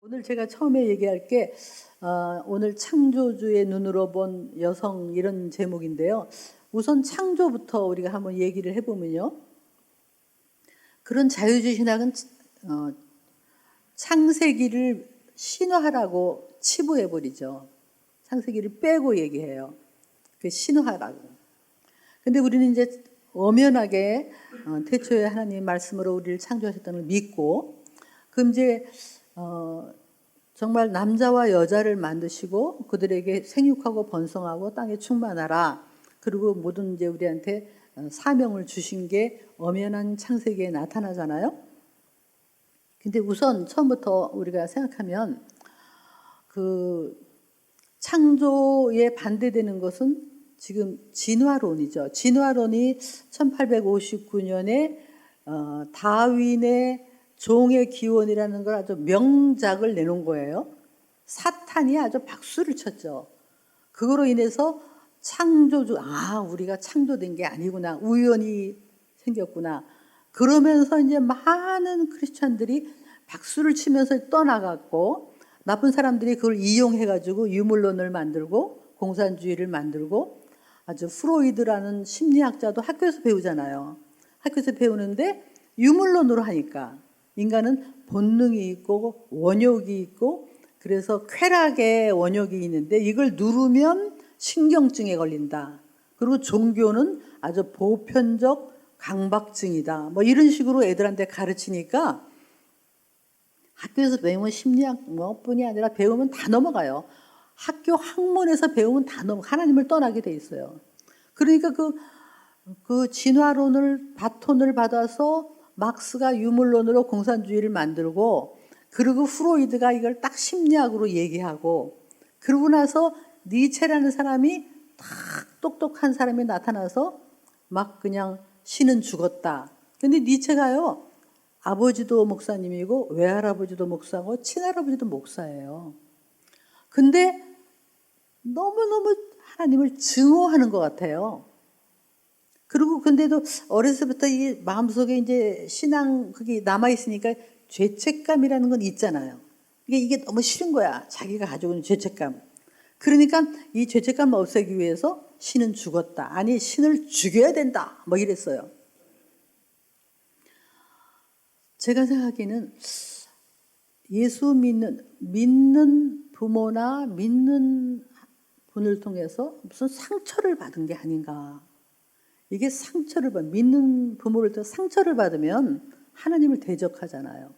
오늘 제가 처음에 얘기할 게 오늘 창조주의 눈으로 본 여성 이런 제목인데요. 우선 창조부터 우리가 한번 얘기를 해보면요. 그런 자유주의 신학은 창세기를 신화라고 치부해버리죠. 창세기를 빼고 얘기해요. 그 신화라고. 근데 우리는 이제 엄연하게 태초에 하나님 말씀으로 우리를 창조하셨다는 걸 믿고, 그럼 이제 정말 남자와 여자를 만드시고 그들에게 생육하고 번성하고 땅에 충만하라. 그리고 모든 이제 우리한테 사명을 주신 게 엄연한 창세기에 나타나잖아요. 근데 우선 처음부터 우리가 생각하면 그 창조에 반대되는 것은 지금 진화론이죠. 진화론이 1859년에 다윈의 종의 기원이라는 걸 아주 명작을 내놓은 거예요. 사탄이 아주 박수를 쳤죠. 그거로 인해서 창조주, 우리가 창조된 게 아니구나, 우연히 생겼구나. 그러면서 이제 많은 크리스찬들이 박수를 치면서 떠나갔고, 나쁜 사람들이 그걸 이용해가지고 유물론을 만들고 공산주의를 만들고, 아주 프로이드라는 심리학자도 학교에서 배우잖아요. 학교에서 배우는데 유물론으로 하니까 인간은 본능이 있고 원욕이 있고, 그래서 쾌락의 원욕이 있는데 이걸 누르면 신경증에 걸린다. 그리고 종교는 아주 보편적 강박증이다. 뭐 이런 식으로 애들한테 가르치니까 학교에서 배우면 심리학 뿐이 아니라 배우면 다 넘어가요. 학교 학문에서 배우면 다 하나님을 떠나게 돼 있어요. 그러니까 그 진화론을 바톤을 받아서 막스가 유물론으로 공산주의를 만들고, 그리고 프로이드가 이걸 딱 심리학으로 얘기하고, 그러고 나서 니체라는 사람이 딱 똑똑한 사람이 나타나서 막 그냥 신은 죽었다. 근데 니체가요, 아버지도 목사님이고 외할아버지도 목사고 친할아버지도 목사예요. 근데 너무너무 하나님을 증오하는 것 같아요. 그리고 근데도 어려서부터 이 마음속에 이제 신앙 그게 남아있으니까 죄책감이라는 건 있잖아요. 이게 너무 싫은 거야. 자기가 가지고 있는 죄책감. 그러니까 이 죄책감을 없애기 위해서 신은 죽었다. 아니, 신을 죽여야 된다. 뭐 이랬어요. 제가 생각하기에는 예수 믿는 부모나 믿는 분을 통해서 무슨 상처를 받은 게 아닌가. 이게 상처를 믿는 부모를 통해 상처를 받으면 하나님을 대적하잖아요.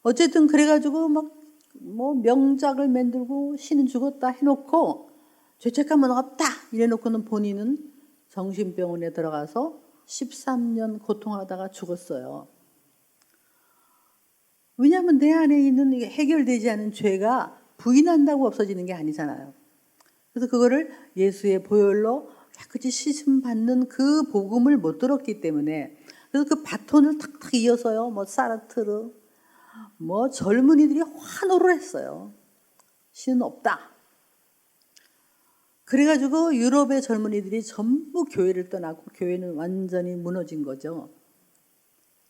어쨌든 그래가지고 뭐 명작을 만들고 신은 죽었다 해놓고 죄책감은 없다 이래놓고는 본인은 정신병원에 들어가서 13년 고통하다가 죽었어요. 왜냐하면 내 안에 있는 해결되지 않은 죄가 부인한다고 없어지는 게 아니잖아요. 그래서 그거를 예수의 보혈로 깨끗이 씻음 받는 그 복음을 못 들었기 때문에, 그래서 그 바톤을 탁탁 이어서요, 뭐 사르트르, 뭐 젊은이들이 환호를 했어요. 신은 없다. 그래가지고 유럽의 젊은이들이 전부 교회를 떠나고 교회는 완전히 무너진 거죠.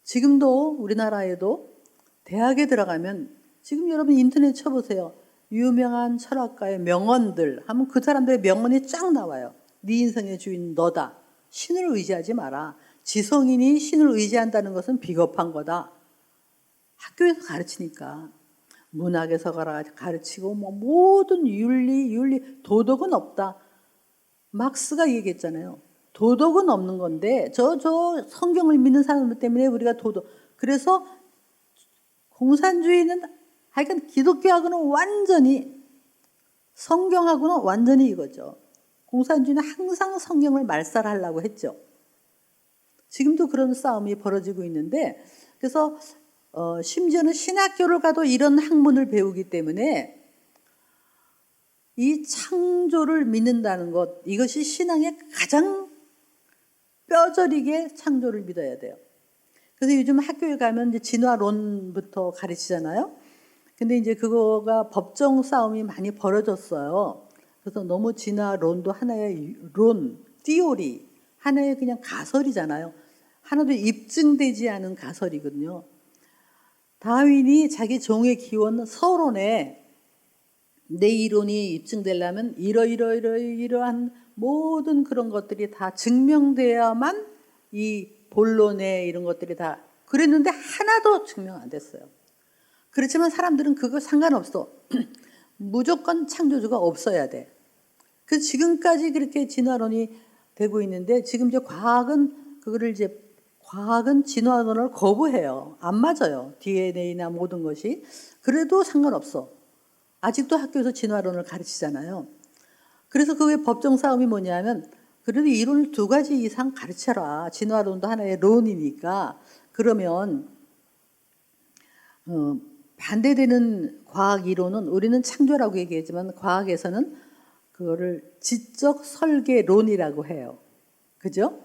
지금도 우리나라에도 대학에 들어가면, 지금 여러분 인터넷 쳐보세요. 유명한 철학가의 명언들 하면 그 사람들의 명언이 쫙 나와요. 네 인생의 주인 너다. 신을 의지하지 마라. 지성인이 신을 의지한다는 것은 비겁한 거다. 학교에서 가르치니까. 문학에서 가르치고 뭐 모든 윤리, 도덕은 없다. 막스가 얘기했잖아요. 도덕은 없는 건데 저 성경을 믿는 사람들 때문에 우리가 그래서 공산주의는 하여간 기독교하고는 완전히, 성경하고는 완전히 이거죠. 공산주의는 항상 성경을 말살하려고 했죠. 지금도 그런 싸움이 벌어지고 있는데, 그래서 심지어는 신학교를 가도 이런 학문을 배우기 때문에 이 창조를 믿는다는 것, 이것이 신앙의 가장 뼈저리게 창조를 믿어야 돼요. 그래서 요즘 학교에 가면 이제 진화론부터 가르치잖아요. 근데 이제 그거가 법정 싸움이 많이 벌어졌어요. 그래서 너무 진화론도 하나의 론, 티오리, 하나의 그냥 가설이잖아요. 하나도 입증되지 않은 가설이거든요. 다윈이 자기 종의 기원 서론에 내 이론이 입증되려면 이러한 모든 그런 것들이 다 증명돼야만 이 본론에 이런 것들이 다 그랬는데 하나도 증명 안 됐어요. 그렇지만 사람들은 그거 상관없어. 무조건 창조주가 없어야 돼. 그래서 지금까지 그렇게 진화론이 되고 있는데 지금 이제 과학은 진화론을 거부해요. 안 맞아요. DNA나 모든 것이. 그래도 상관없어. 아직도 학교에서 진화론을 가르치잖아요. 그래서 그게 법정 싸움이 뭐냐면 그래도 이론을 2가지 이상 가르쳐라. 진화론도 하나의 론이니까. 그러면 반대되는 과학 이론은 우리는 창조라고 얘기하지만 과학에서는 그거를 지적 설계론이라고 해요. 그죠?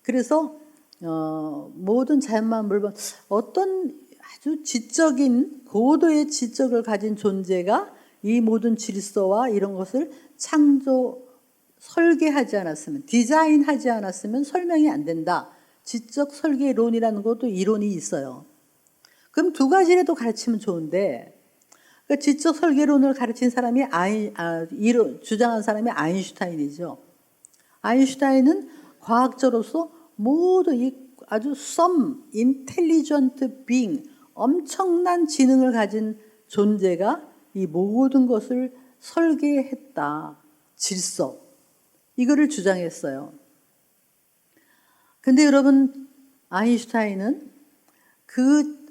그래서 모든 자연만 물론 어떤 아주 지적인 고도의 지적을 가진 존재가 이 모든 질서와 이런 것을 설계하지 않았으면, 디자인하지 않았으면 설명이 안 된다. 지적 설계론이라는 것도 이론이 있어요. 그럼 2가지라도 가르치면 좋은데, 그러니까 지적 설계론을 가르친 사람이 주장한 사람이 아인슈타인이죠. 아인슈타인은 과학자로서 모든 이 아주 intelligent being, 엄청난 지능을 가진 존재가 이 모든 것을 설계했다. 질서. 이거를 주장했어요. 근데 여러분, 아인슈타인은 그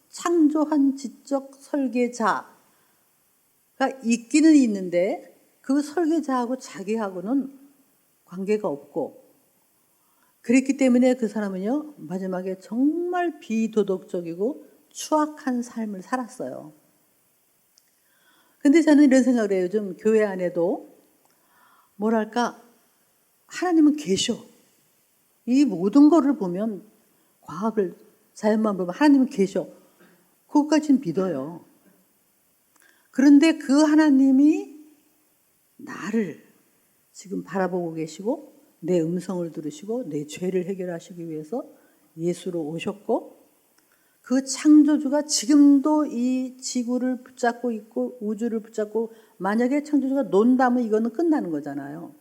창조한 지적 설계자가 있기는 있는데 그 설계자하고 자기하고는 관계가 없고 그랬기 때문에 그 사람은요 마지막에 정말 비도덕적이고 추악한 삶을 살았어요. 근데 저는 이런 생각을 해요. 요즘 교회 안에도 뭐랄까 하나님은 계셔. 이 모든 거를 보면 과학을 자연만 보면 하나님은 계셔. 그것까지는 믿어요. 그런데 그 하나님이 나를 지금 바라보고 계시고 내 음성을 들으시고 내 죄를 해결하시기 위해서 예수로 오셨고 그 창조주가 지금도 이 지구를 붙잡고 있고 우주를 붙잡고 만약에 창조주가 논다면 이거는 끝나는 거잖아요.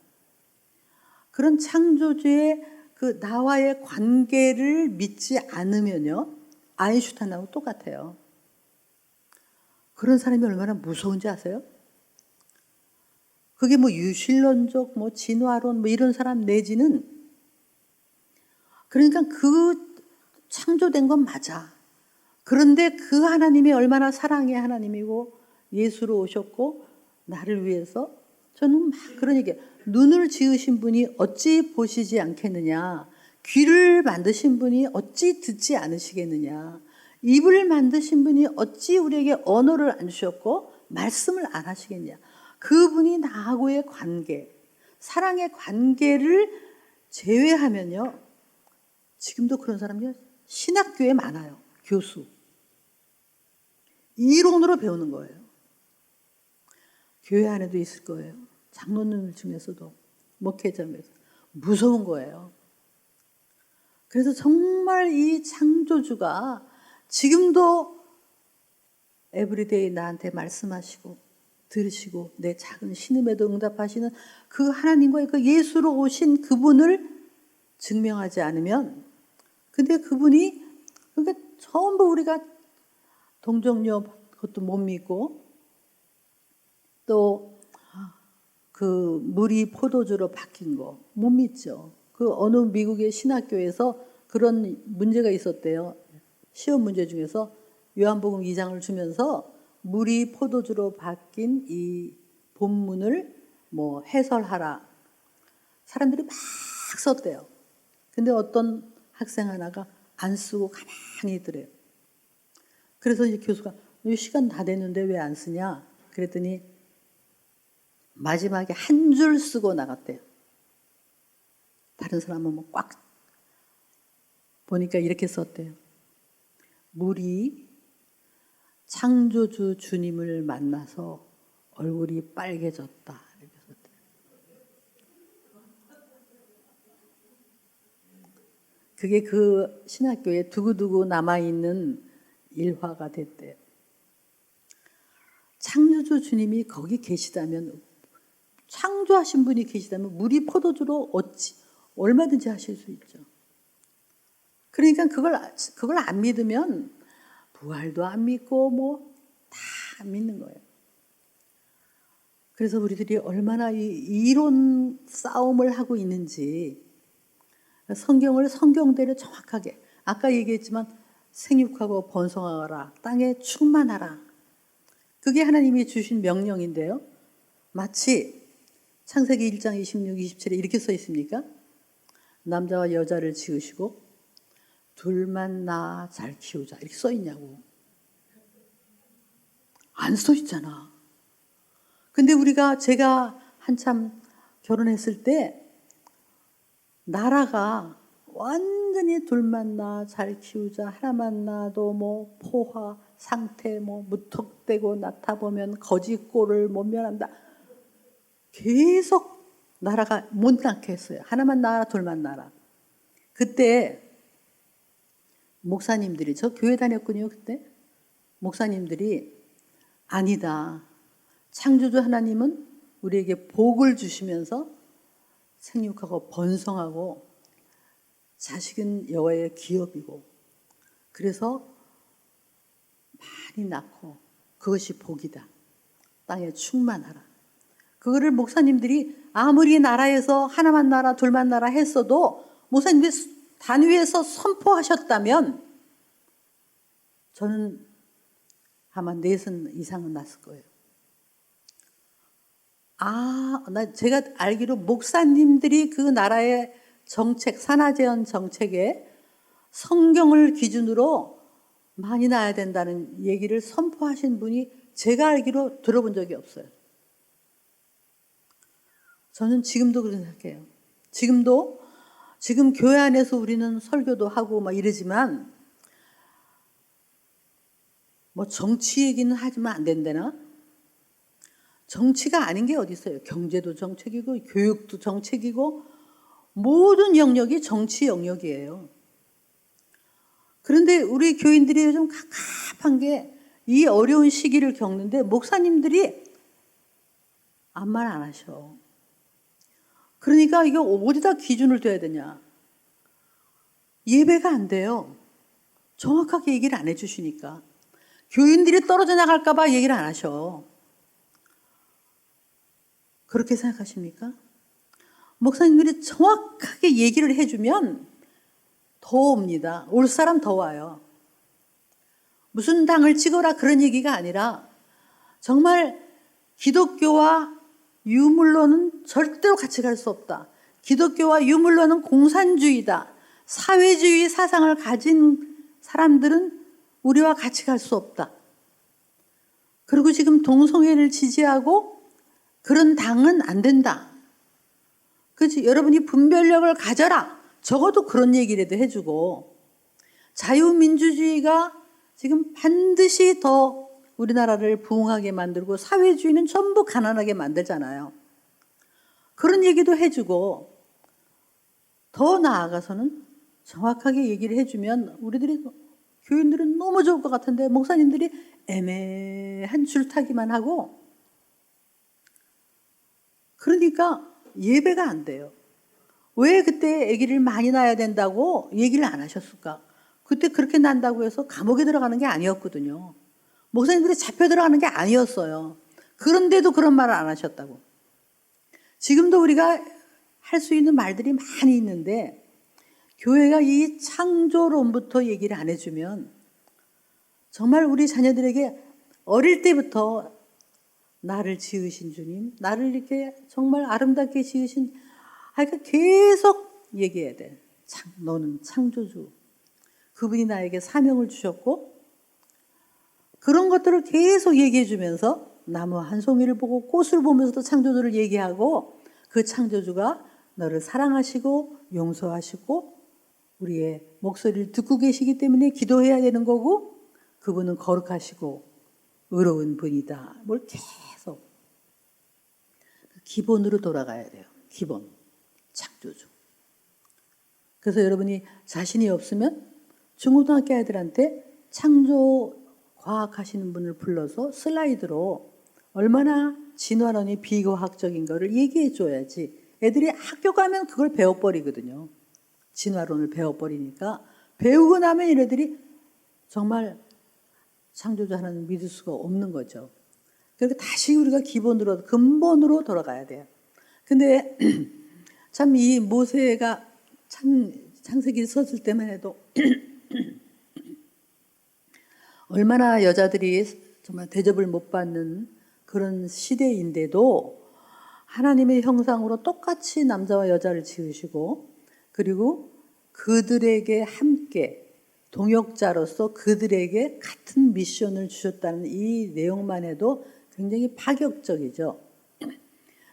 그런 창조주의 그 나와의 관계를 믿지 않으면요. 아인슈타인하고 똑같아요. 그런 사람이 얼마나 무서운지 아세요? 그게 뭐 유실론적, 뭐 진화론, 뭐 이런 사람 내지는 그러니까 그 창조된 건 맞아. 그런데 그 하나님이 얼마나 사랑의 하나님이고 예수로 오셨고 나를 위해서 저는 막 그런 얘기 눈을 지으신 분이 어찌 보시지 않겠느냐. 귀를 만드신 분이 어찌 듣지 않으시겠느냐. 입을 만드신 분이 어찌 우리에게 언어를 안 주셨고 말씀을 안 하시겠냐. 그분이 나하고의 관계, 사랑의 관계를 제외하면요. 지금도 그런 사람이 신학교에 많아요. 교수. 이론으로 배우는 거예요. 교회 안에도 있을 거예요. 장로님들 중에서도 목회자에서 무서운 거예요. 그래서 정말 이 창조주가 지금도 에브리데이 나한테 말씀하시고 들으시고 내 작은 신음에도 응답하시는 그 하나님과의 그 예수로 오신 그분을 증명하지 않으면 근데 그분이 그러니까 전부 우리가 동정녀 그것도 못 믿고 또 그 물이 포도주로 바뀐 거 못 믿죠. 그 어느 미국의 신학교에서 그런 문제가 있었대요. 시험 문제 중에서 요한복음 2장을 주면서 물이 포도주로 바뀐 이 본문을 뭐 해설하라. 사람들이 막 썼대요. 근데 어떤 학생 하나가 안 쓰고 가만히 있더래요. 그래서 이제 교수가 시간 다 됐는데 왜 안 쓰냐? 그랬더니 마지막에 한 줄 쓰고 나갔대요. 다른 사람은 뭐 꽉 보니까 이렇게 썼대요. 물이 창조주 주님을 만나서 얼굴이 빨개졌다. 이렇게 썼대요. 그게 그 신학교에 두고두고 남아있는 일화가 됐대요. 창조주 주님이 거기 계시다면, 창조하신 분이 계시다면 물이 포도주로 어찌 얼마든지 하실 수 있죠. 그러니까 그걸 안 믿으면 부활도 안 믿고 뭐 다 안 믿는 거예요. 그래서 우리들이 얼마나 이 이론 싸움을 하고 있는지, 성경을 성경대로 정확하게, 아까 얘기했지만 생육하고 번성하라, 땅에 충만하라, 그게 하나님이 주신 명령인데요. 마치 창세기 1장 26, 27에 이렇게 써 있습니까? 남자와 여자를 지으시고 둘만 낳아 잘 키우자, 이렇게 써 있냐고. 안 써 있잖아. 근데 제가 한참 결혼했을 때 나라가 완전히 둘만 낳아 잘 키우자, 하나만 낳아도 뭐 포화 상태, 뭐 무턱대고 낳다 보면 거지 꼴을 못 면한다. 계속 나라가 못 낳게 했어요. 하나만 낳아라, 둘만 낳아라. 그때 목사님들이, 저 교회 다녔군요. 그때 목사님들이 아니다, 창조주 하나님은 우리에게 복을 주시면서 생육하고 번성하고 자식은 여호와의 기업이고, 그래서 많이 낳고 그것이 복이다, 땅에 충만하라. 그거를 목사님들이 아무리 나라에서 하나만 낳아라 둘만 낳아라 했어도 목사님들이 단위에서 선포하셨다면 저는 아마 4선 이상은 낳았을 거예요. 제가 알기로 목사님들이 그 나라의 정책, 산하제한 정책에 성경을 기준으로 많이 낳아야 된다는 얘기를 선포하신 분이 제가 알기로 들어본 적이 없어요. 저는 지금도 그런 생각해요. 지금 교회 안에서 우리는 설교도 하고 막 이러지만 뭐 정치 얘기는 하지만 안 된다나? 정치가 아닌 게 어디 있어요. 경제도 정책이고 교육도 정책이고 모든 영역이 정치 영역이에요. 그런데 우리 교인들이 요즘 갑갑한 게 이 어려운 시기를 겪는데 목사님들이 아무 말 안 하셔. 그러니까 이거 어디다 기준을 둬야 되냐. 예배가 안 돼요. 정확하게 얘기를 안 해주시니까. 교인들이 떨어져 나갈까 봐 얘기를 안 하셔. 그렇게 생각하십니까? 목사님들이 정확하게 얘기를 해주면 더 옵니다. 올 사람 더 와요. 무슨 당을 찍어라 그런 얘기가 아니라 정말 기독교와 유물론은 절대로 같이 갈 수 없다. 기독교와 유물론은 공산주의다. 사회주의 사상을 가진 사람들은 우리와 같이 갈 수 없다. 그리고 지금 동성애를 지지하고 그런 당은 안 된다. 그렇지? 여러분이 분별력을 가져라. 적어도 그런 얘기라도 해주고, 자유민주주의가 지금 반드시 더 우리나라를 부흥하게 만들고 사회주의는 전부 가난하게 만들잖아요. 그런 얘기도 해주고, 더 나아가서는 정확하게 얘기를 해주면 우리들이, 교인들은 너무 좋을 것 같은데 목사님들이 애매한 줄타기만 하고, 그러니까 예배가 안 돼요. 왜 그때 아기를 많이 낳아야 된다고 얘기를 안 하셨을까? 그때 그렇게 난다고 해서 감옥에 들어가는 게 아니었거든요. 목사님들이 잡혀 들어가는 게 아니었어요. 그런데도 그런 말을 안 하셨다고. 지금도 우리가 할 수 있는 말들이 많이 있는데 교회가 이 창조론부터 얘기를 안 해주면 정말 우리 자녀들에게 어릴 때부터 나를 지으신 주님, 나를 이렇게 정말 아름답게 지으신, 그러니까 계속 얘기해야 돼. 너는 창조주. 그분이 나에게 사명을 주셨고, 그런 것들을 계속 얘기해 주면서 나무 한 송이를 보고 꽃을 보면서도 창조주를 얘기하고, 그 창조주가 너를 사랑하시고 용서하시고 우리의 목소리를 듣고 계시기 때문에 기도해야 되는 거고, 그분은 거룩하시고 의로운 분이다. 뭘 계속 기본으로 돌아가야 돼요. 기본, 창조주. 그래서 여러분이 자신이 없으면 중고등학교 애들한테 창조 과학 하시는 분을 불러서 슬라이드로 얼마나 진화론이 비과학적인 거를 얘기해 줘야지 애들이 학교 가면 그걸 배워버리거든요. 진화론을 배워버리니까 배우고 나면 얘네들이 정말 창조주 하나님 믿을 수가 없는 거죠. 그러니까 다시 우리가 기본으로 근본으로 돌아가야 돼요. 근데 참 이 모세가 창세기 썼을 때만 해도 얼마나 여자들이 정말 대접을 못 받는 그런 시대인데도 하나님의 형상으로 똑같이 남자와 여자를 지으시고 그리고 그들에게 함께 동역자로서 그들에게 같은 미션을 주셨다는 이 내용만 해도 굉장히 파격적이죠.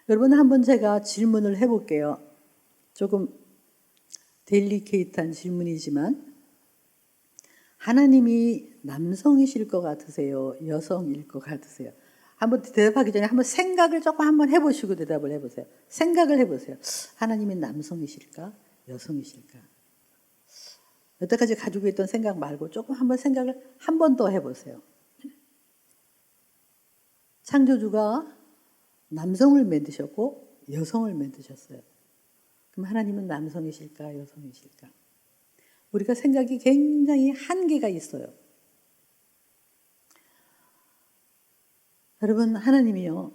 여러분 한번 제가 질문을 해볼게요. 조금 델리케이트한 질문이지만 하나님이 남성이실 것 같으세요? 여성일 것 같으세요? 한번 대답하기 전에 한번 생각을 조금 한번 해보시고 대답을 해보세요. 생각을 해보세요. 하나님이 남성이실까? 여성이실까? 여태까지 가지고 있던 생각 말고 조금 한번 생각을 한 번 더 해보세요. 창조주가 남성을 만드셨고 여성을 만드셨어요. 그럼 하나님은 남성이실까? 여성이실까? 우리가 생각이 굉장히 한계가 있어요. 여러분 하나님이요.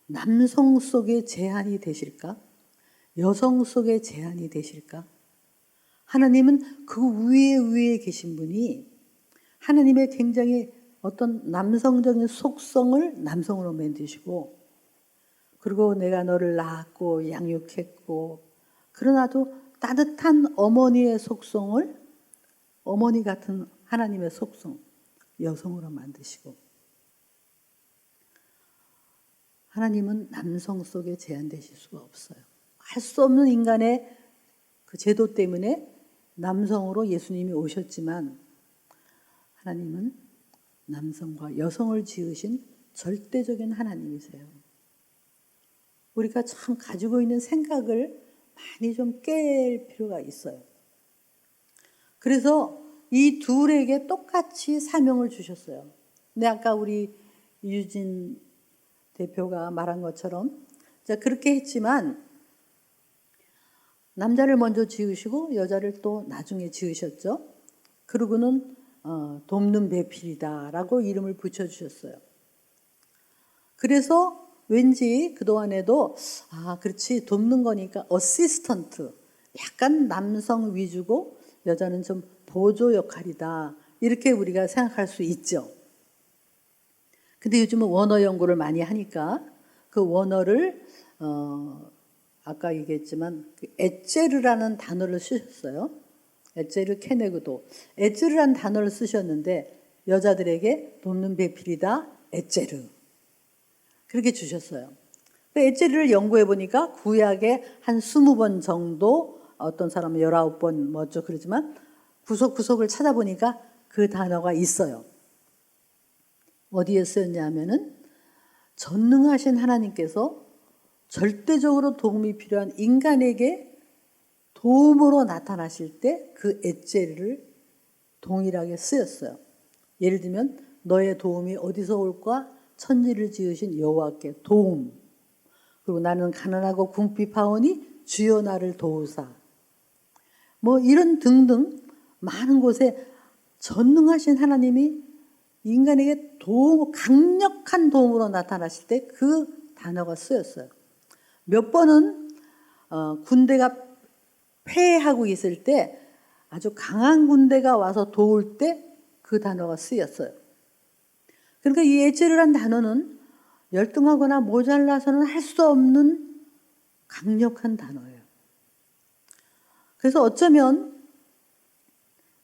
남성 속에 제한이 되실까? 여성 속에 제한이 되실까? 하나님은 그 위에 계신 분이 하나님의 굉장히 어떤 남성적인 속성을 남성으로 만드시고 그리고 내가 너를 낳았고 양육했고 그러나도 따뜻한 어머니의 속성을 어머니 같은 하나님의 속성 여성으로 만드시고 하나님은 남성 속에 제한되실 수가 없어요. 할 수 없는 인간의 그 제도 때문에 남성으로 예수님이 오셨지만 하나님은 남성과 여성을 지으신 절대적인 하나님이세요. 우리가 참 가지고 있는 생각을 많이 좀 깰 필요가 있어요. 그래서 이 둘에게 똑같이 사명을 주셨어요. 근데 아까 우리 유진 대표가 말한 것처럼 그렇게 했지만 남자를 먼저 지으시고 여자를 또 나중에 지으셨죠. 그러고는 돕는 배필이다라고 이름을 붙여주셨어요. 그래서 왠지 그동안에도 그렇지 돕는 거니까 어시스턴트 약간 남성 위주고 여자는 좀 보조 역할이다 이렇게 우리가 생각할 수 있죠. 근데 요즘은 원어 연구를 많이 하니까 그 원어를 아까 얘기했지만 에체르라는 단어를 쓰셨어요. 에체르 케네그도 에체르라는 단어를 쓰셨는데 여자들에게 돕는 배필이다 에체르 그렇게 주셨어요. 에체르를 연구해 보니까 구약에 한 20번 정도 어떤 사람은 19번 뭐죠 그러지만 구석구석을 찾아보니까 그 단어가 있어요. 어디에 쓰였냐면은 전능하신 하나님께서 절대적으로 도움이 필요한 인간에게 도움으로 나타나실 때 그 에체르를 동일하게 쓰였어요. 예를 들면 너의 도움이 어디서 올까? 천지를 지으신 여호와께 도움. 그리고 나는 가난하고 궁핍하오니 주여 나를 도우사. 뭐 이런 등등 많은 곳에 전능하신 하나님이 인간에게 강력한 도움으로 나타나실 때 그 단어가 쓰였어요. 몇 번은 군대가 패하고 있을 때 아주 강한 군대가 와서 도울 때 그 단어가 쓰였어요. 그러니까 이 에체르란 단어는 열등하거나 모자라서는 할 수 없는 강력한 단어예요. 그래서 어쩌면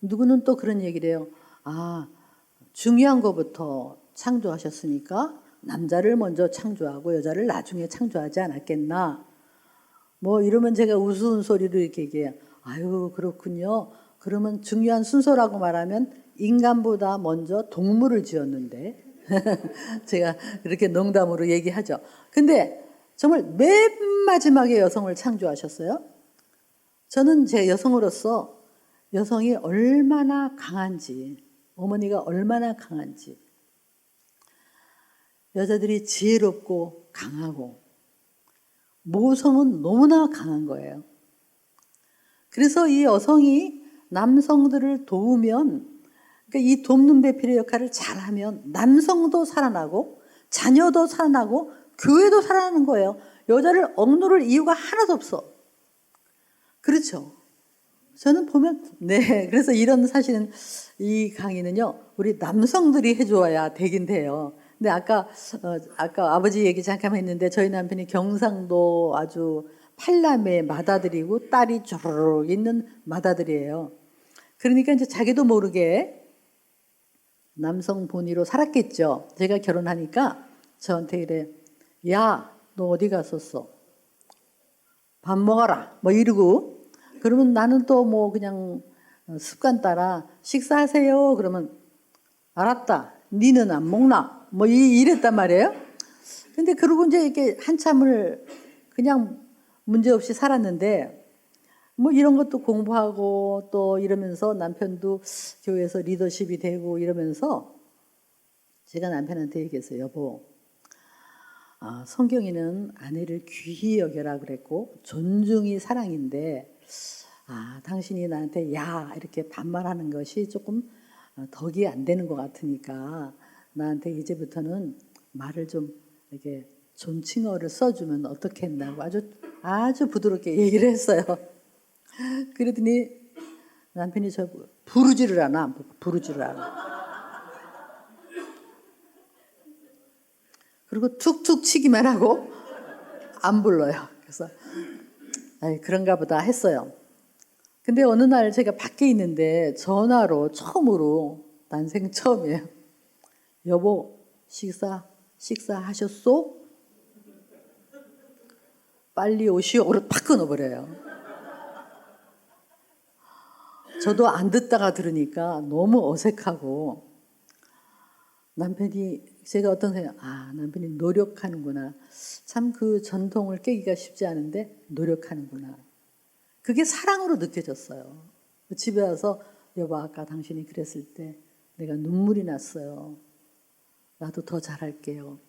누구는 또 그런 얘기를 해요. 중요한 것부터 창조하셨으니까 남자를 먼저 창조하고 여자를 나중에 창조하지 않았겠나. 뭐 이러면 제가 우스운 소리로 이렇게 얘기해요. 아유 그렇군요. 그러면 중요한 순서라고 말하면 인간보다 먼저 동물을 지었는데 제가 그렇게 농담으로 얘기하죠. 근데 정말 맨 마지막에 여성을 창조하셨어요. 저는 제 여성으로서 여성이 얼마나 강한지, 어머니가 얼마나 강한지, 여자들이 지혜롭고 강하고 모성은 너무나 강한 거예요. 그래서 이 여성이 남성들을 도우면, 그러니까 이 돕는 배필의 역할을 잘하면 남성도 살아나고 자녀도 살아나고 교회도 살아나는 거예요. 여자를 억누를 이유가 하나도 없어. 그렇죠? 저는 보면, 네. 그래서 이런 사실은 이 강의는요, 우리 남성들이 해줘야 되긴 돼요. 근데 아까 아버지 얘기 잠깐 했는데 저희 남편이 경상도 아주 팔남의 맏아들이고 딸이 주르륵 있는 맏아들이에요. 그러니까 이제 자기도 모르게 남성 본위로 살았겠죠. 제가 결혼하니까 저한테 이래, 야, 너 어디 갔었어? 밥 먹어라. 뭐 이러고, 그러면 나는 또 뭐 그냥 습관 따라 식사하세요. 그러면 알았다. 니는 안 먹나? 뭐 이랬단 말이에요. 근데 그러고 이제 이렇게 한참을 그냥 문제없이 살았는데, 뭐 이런 것도 공부하고 또 이러면서 남편도 교회에서 리더십이 되고 이러면서 제가 남편한테 얘기했어요. 여보, 성경에는 아내를 귀히 여겨라 그랬고 존중이 사랑인데 당신이 나한테 야 이렇게 반말하는 것이 조금 덕이 안 되는 것 같으니까 나한테 이제부터는 말을 좀 이렇게 존칭어를 써주면 어떻겠나고 아주 부드럽게 얘기를 했어요. 그러더니 남편이 저 부르지를 않아. 그리고 툭툭 치기만 하고 안 불러요. 그래서 그런가 보다 했어요. 근데 어느 날 제가 밖에 있는데 전화로 처음으로, 난생 처음이에요. 여보, 식사하셨소? 빨리 오시오. 그러고 팍 끊어버려요. 저도 안 듣다가 들으니까 너무 어색하고 제가 어떤 생각, 남편이 노력하는구나. 참 그 전통을 깨기가 쉽지 않은데 노력하는구나. 그게 사랑으로 느껴졌어요. 집에 와서 여보 아까 당신이 그랬을 때 내가 눈물이 났어요. 나도 더 잘할게요.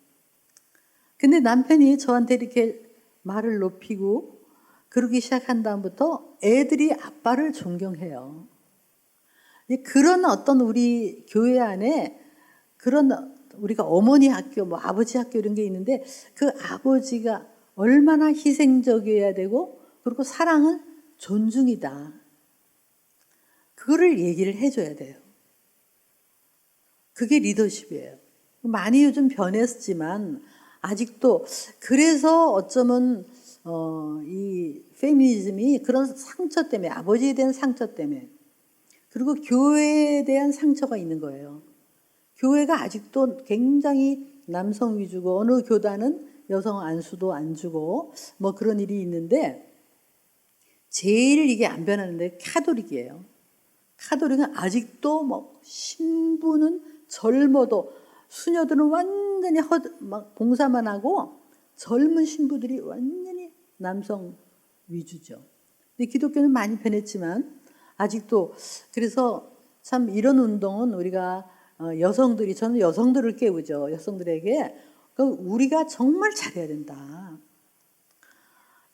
근데 남편이 저한테 이렇게 말을 높이고 그러기 시작한 다음부터 애들이 아빠를 존경해요. 그런 어떤 우리 교회 안에 그런 우리가 어머니 학교, 뭐 아버지 학교 이런 게 있는데 그 아버지가 얼마나 희생적이어야 되고 그리고 사랑은 존중이다. 그거를 얘기를 해줘야 돼요. 그게 리더십이에요. 많이 요즘 변했지만 아직도 그래서 어쩌면 이 페미니즘이 그런 상처 때문에 아버지에 대한 상처 때문에 그리고 교회에 대한 상처가 있는 거예요. 교회가 아직도 굉장히 남성 위주고 어느 교단은 여성 안수도 안 주고 뭐 그런 일이 있는데 제일 이게 안 변하는데 카톨릭이에요. 카톨릭은 아직도 뭐 신부는 젊어도 수녀들은 완전히 막 봉사만 하고 젊은 신부들이 완전히 남성 위주죠. 근데 기독교는 많이 변했지만 아직도 그래서 참 이런 운동은 우리가 여성들이 저는 여성들을 깨우죠. 여성들에게 우리가 정말 잘해야 된다.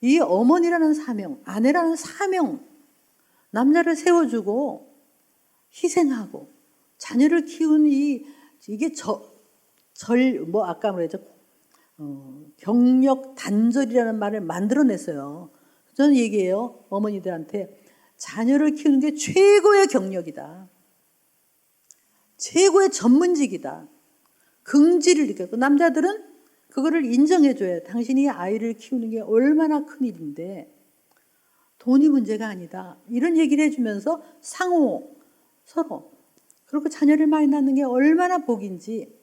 이 어머니라는 사명, 아내라는 사명, 남자를 세워주고 희생하고 자녀를 키우는 이게 뭐 아까 말했죠. 경력 단절이라는 말을 만들어냈어요. 저는 얘기해요. 어머니들한테 자녀를 키우는 게 최고의 경력이다. 최고의 전문직이다. 긍지를 느꼈고 남자들은 그거를 인정해줘야 당신이 아이를 키우는 게 얼마나 큰 일인데 돈이 문제가 아니다. 이런 얘기를 해주면서 상호 서로 그리고 자녀를 많이 낳는 게 얼마나 복인지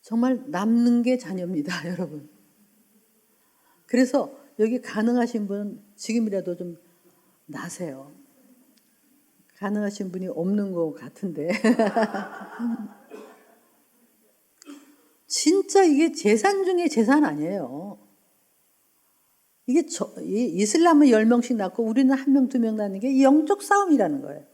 정말 남는 게 자녀입니다. 여러분. 그래서 여기 가능하신 분은 지금이라도 좀 나세요. 가능하신 분이 없는 것 같은데 진짜 이게 재산 중에 재산 아니에요. 이 이슬람은 10명씩 낳고 우리는 1명, 2명 낳는 게 영적 싸움이라는 거예요.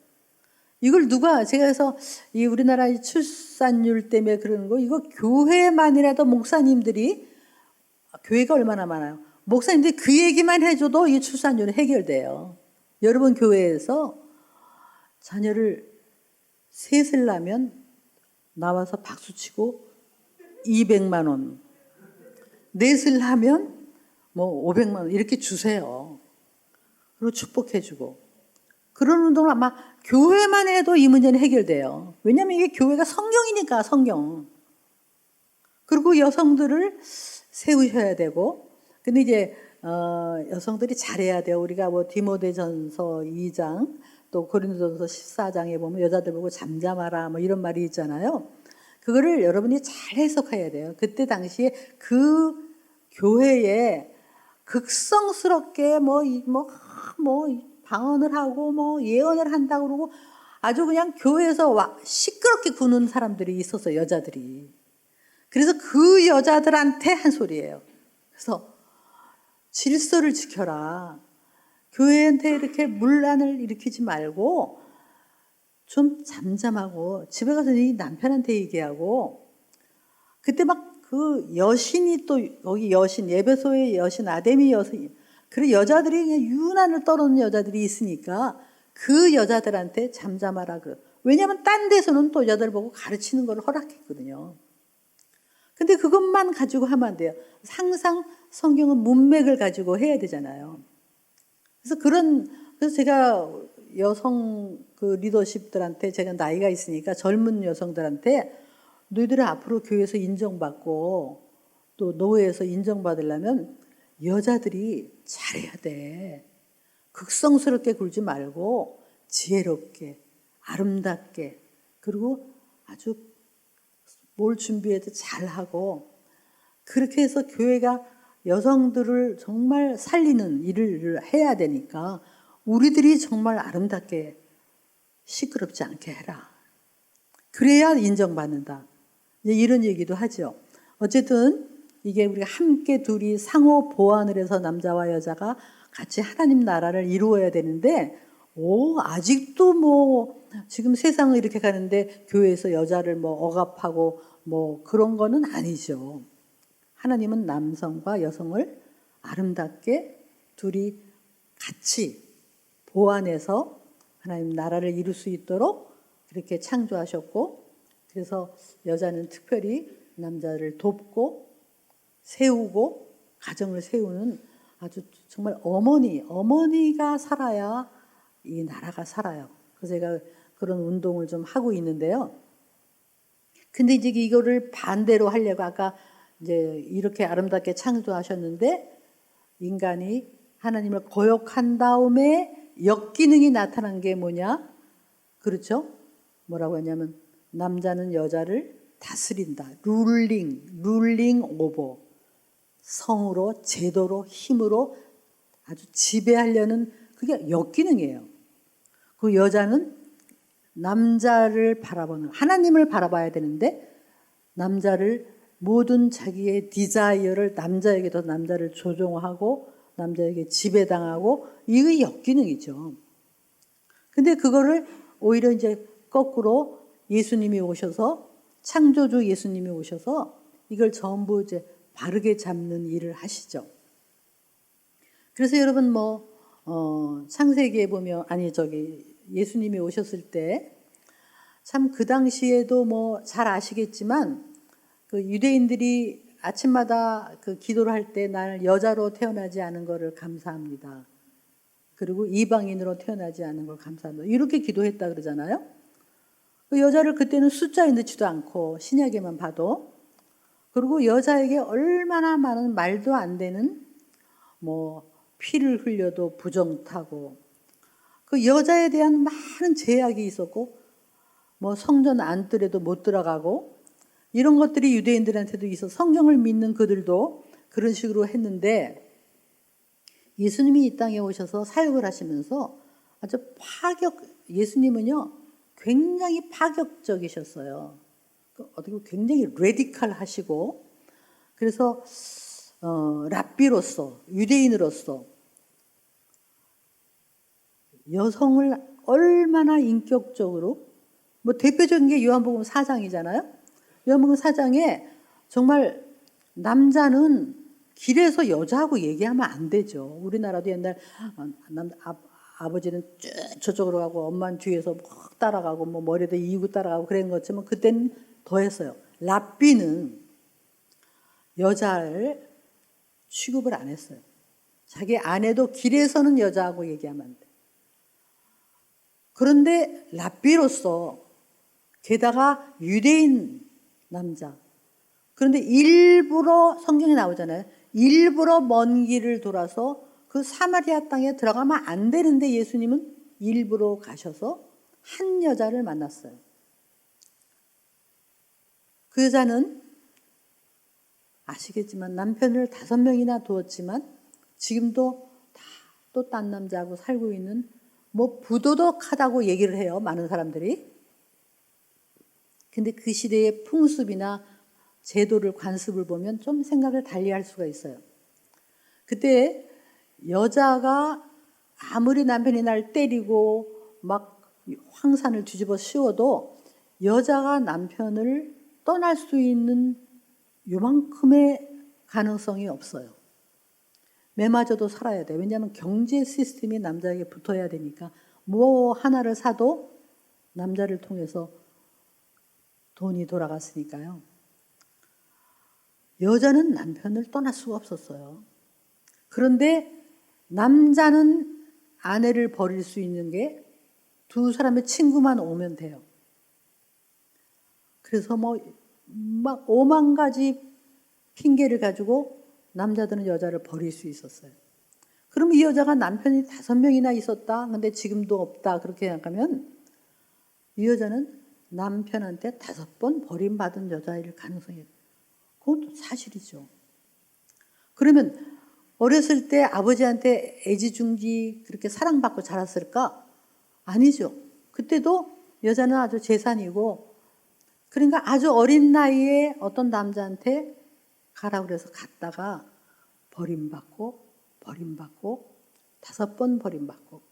이걸 제가 그래서 이 우리나라의 출산율 때문에 그러는 거, 이거 교회만이라도 목사님들이, 교회가 얼마나 많아요. 목사님들이 그 얘기만 해줘도 이 출산율은 해결돼요. 여러분 교회에서 자녀를 셋을 낳으면 나와서 박수치고 200만 원, 넷을 하면 뭐 500만 원 이렇게 주세요. 그리고 축복해주고. 그런 운동을 아마 교회만 해도 이 문제는 해결돼요. 왜냐하면 이게 교회가 성경이니까, 성경. 그리고 여성들을 세우셔야 되고, 근데 이제 여성들이 잘해야 돼요. 우리가 뭐 디모데전서 2장 또 고린도전서 14장에 보면 여자들 보고 잠잠하라 뭐 이런 말이 있잖아요. 그거를 여러분이 잘 해석해야 돼요. 그때 당시에 그 교회에 극성스럽게 방언을 하고 뭐 예언을 한다고 그러고 아주 그냥 교회에서 시끄럽게 구는 사람들이 있었어요. 여자들이. 그래서 그 여자들한테 한 소리예요. 그래서 질서를 지켜라. 교회한테 이렇게 문란을 일으키지 말고 좀 잠잠하고 집에 가서 네 남편한테 얘기하고. 그때 막 그 여신이 또 거기 여신 에베소의 여신 아데미 여신, 그리고 여자들이 그냥 유난을 떨어는 여자들이 있으니까 그 여자들한테 잠잠하라. 왜냐하면 딴 데서는 또 여자들 보고 가르치는 걸 허락했거든요. 근데 그것만 가지고 하면 안 돼요. 항상 성경은 문맥을 가지고 해야 되잖아요. 그래서 제가 여성 그 리더십들한테, 제가 나이가 있으니까 젊은 여성들한테, 너희들은 앞으로 교회에서 인정받고 또 노예에서 인정받으려면 여자들이 잘해야 돼. 극성스럽게 굴지 말고 지혜롭게, 아름답게, 그리고 아주 뭘 준비해도 잘하고, 그렇게 해서 교회가 여성들을 정말 살리는 일을 해야 되니까 우리들이 정말 아름답게 시끄럽지 않게 해라. 그래야 인정받는다. 이런 얘기도 하죠. 어쨌든 이게 우리가 함께 둘이 상호 보완을 해서 남자와 여자가 같이 하나님 나라를 이루어야 되는데, 아직도 뭐 지금 세상을 이렇게 가는데 교회에서 여자를 뭐 억압하고 뭐 그런 거는 아니죠. 하나님은 남성과 여성을 아름답게 둘이 같이 보완해서 하나님 나라를 이룰 수 있도록 그렇게 창조하셨고, 그래서 여자는 특별히 남자를 돕고 세우고 가정을 세우는 아주 정말 어머니가 살아야 이 나라가 살아요. 그래서 제가 그런 운동을 좀 하고 있는데요. 근데 이제 이거를 반대로 하려고, 아까 이제 이렇게 아름답게 창조하셨는데 인간이 하나님을 거역한 다음에 역기능이 나타난 게 뭐냐? 그렇죠? 뭐라고 하냐면 남자는 여자를 다스린다. 룰링 오버. 성으로, 제도로, 힘으로 아주 지배하려는, 그게 역기능이에요. 그 여자는 남자를 바라보는, 하나님을 바라봐야 되는데 남자를 모든 자기의 디자이어를 남자에게도 남자를 조종하고 남자에게 지배당하고, 이게 역기능이죠. 근데 그거를 오히려 이제 거꾸로 예수님이 오셔서, 창조주 예수님이 오셔서 이걸 전부 이제 바르게 잡는 일을 하시죠. 그래서 여러분 창세기에 보면, 예수님이 오셨을 때 참 그 당시에도 뭐 잘 아시겠지만 그 유대인들이 아침마다 그 기도를 할 때 나는 여자로 태어나지 않은 것을 감사합니다. 그리고 이방인으로 태어나지 않은 걸 감사합니다. 이렇게 기도했다 그러잖아요. 그 여자를 그때는 숫자에 넣지도 않고 신약에만 봐도, 그리고 여자에게 얼마나 많은 말도 안 되는 뭐 피를 흘려도 부정타고, 그 여자에 대한 많은 제약이 있었고, 뭐 성전 안뜰에도 못 들어가고, 이런 것들이 유대인들한테도 있어 성경을 믿는 그들도 그런 식으로 했는데, 예수님이 이 땅에 오셔서 사역을 하시면서 아주 예수님은요 굉장히 파격적이셨어요. 어떻게 굉장히 레디컬 하시고, 그래서 랍비로서, 유대인으로서 여성을 얼마나 인격적으로, 뭐 대표적인 게 요한복음 4장이잖아요. 요한복음 4장에 정말 남자는 길에서 여자하고 얘기하면 안 되죠. 우리나라도 옛날 아버지는 쭉 저쪽으로 가고 엄마는 뒤에서 막 따라가고 뭐 머리도 이고 따라가고 그런 것처럼 그때는 더 했어요. 랍비는 여자를 취급을 안 했어요. 자기 아내도 길에서는 여자하고 얘기하면 안 돼. 그런데 랍비로서 게다가 유대인 남자. 그런데 일부러 성경에 나오잖아요. 일부러 먼 길을 돌아서 그 사마리아 땅에 들어가면 안 되는데 예수님은 일부러 가셔서 한 여자를 만났어요. 그 여자는 아시겠지만 남편을 5명이나 두었지만 지금도 다 또 딴 남자하고 살고 있는 뭐 부도덕하다고 얘기를 해요. 많은 사람들이. 근데 그 시대의 풍습이나 제도를 관습을 보면 좀 생각을 달리할 수가 있어요. 그때 여자가 아무리 남편이 날 때리고 막 황산을 뒤집어 씌워도 여자가 남편을 떠날 수 있는 요만큼의 가능성이 없어요. 매마저도 살아야 돼. 왜냐하면 경제 시스템이 남자에게 붙어야 되니까 뭐 하나를 사도 남자를 통해서 돈이 돌아갔으니까요. 여자는 남편을 떠날 수가 없었어요. 그런데 남자는 아내를 버릴 수 있는 게 두 사람의 친구만 오면 돼요. 그래서 막 5만 가지 핑계를 가지고 남자들은 여자를 버릴 수 있었어요. 그럼 이 여자가 남편이 5명이나 있었다. 근데 지금도 없다. 그렇게 생각하면 이 여자는 남편한테 5번 버림받은 여자일 가능성이, 그것도 사실이죠. 그러면 어렸을 때 아버지한테 애지중지 그렇게 사랑받고 자랐을까? 아니죠. 그때도 여자는 아주 재산이고, 그러니까 아주 어린 나이에 어떤 남자한테 가라고 그래서 갔다가 버림받고 5번 버림받고,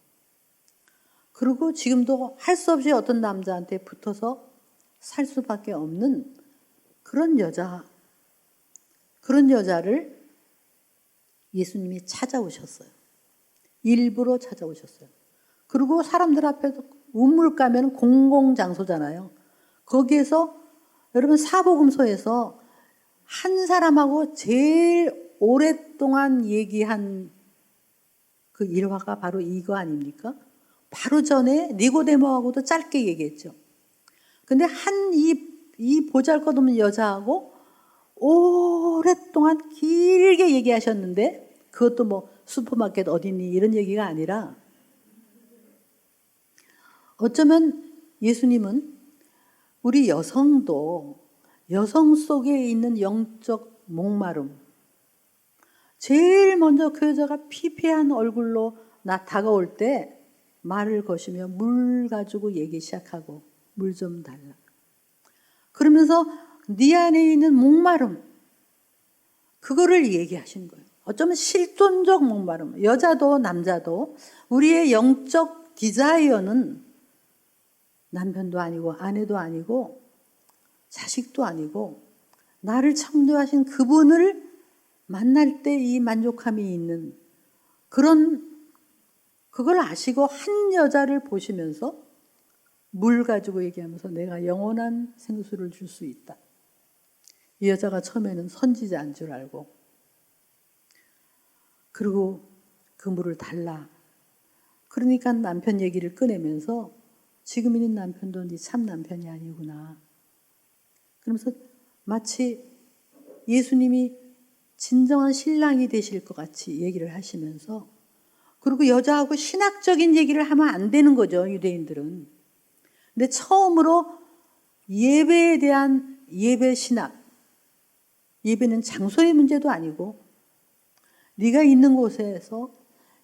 그리고 지금도 할 수 없이 어떤 남자한테 붙어서 살 수밖에 없는 그런 여자를 예수님이 찾아오셨어요. 일부러 찾아오셨어요. 그리고 사람들 앞에서 우물가면 공공장소잖아요. 거기에서 여러분 사복음서에서 한 사람하고 제일 오랫동안 얘기한 그 일화가 바로 이거 아닙니까? 바로 전에 니고데모하고도 짧게 얘기했죠. 근데 이 보잘것없는 여자하고 오랫동안 길게 얘기하셨는데, 그것도 뭐 슈퍼마켓 어디니 이런 얘기가 아니라, 어쩌면 예수님은 우리 여성도 여성 속에 있는 영적 목마름, 제일 먼저 그 여자가 피폐한 얼굴로 다가올 때 말을 거시며 물 가지고 얘기 시작하고, 물 좀 달라. 그러면서 네 안에 있는 목마름, 그거를 얘기하신 거예요. 어쩌면 실존적 목마름, 여자도 남자도 우리의 영적 디자이어는 남편도 아니고 아내도 아니고 자식도 아니고 나를 창조하신 그분을 만날 때 이 만족함이 있는 그걸 아시고 한 여자를 보시면서 물 가지고 얘기하면서 내가 영원한 생수를 줄 수 있다. 이 여자가 처음에는 선지자인 줄 알고, 그리고 그 물을 달라. 그러니까 남편 얘기를 꺼내면서 지금 있는 남편도 네 참 남편이 아니구나. 그러면서 마치 예수님이 진정한 신랑이 되실 것 같이 얘기를 하시면서, 그리고 여자하고 신학적인 얘기를 하면 안 되는 거죠, 유대인들은. 근데 처음으로 예배에 대한 예배 신학, 예배는 장소의 문제도 아니고 네가 있는 곳에서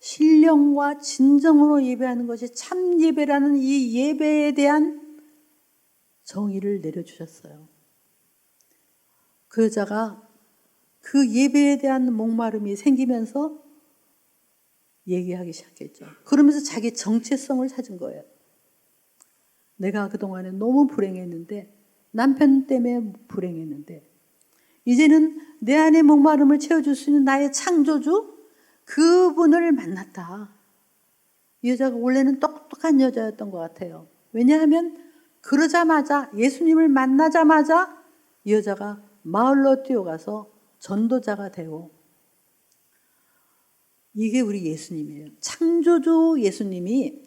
신령과 진정으로 예배하는 것이 참 예배라는 이 예배에 대한 정의를 내려주셨어요. 그 여자가 그 예배에 대한 목마름이 생기면서 얘기하기 시작했죠. 그러면서 자기 정체성을 찾은 거예요. 내가 그동안에 너무 불행했는데, 남편 때문에 불행했는데, 이제는 내 안의 목마름을 채워줄 수 있는 나의 창조주, 그분을 만났다. 이 여자가 원래는 똑똑한 여자였던 것 같아요. 왜냐하면 그러자마자, 예수님을 만나자마자 이 여자가 마을로 뛰어가서 전도자가 되고, 이게 우리 예수님이에요. 창조주 예수님이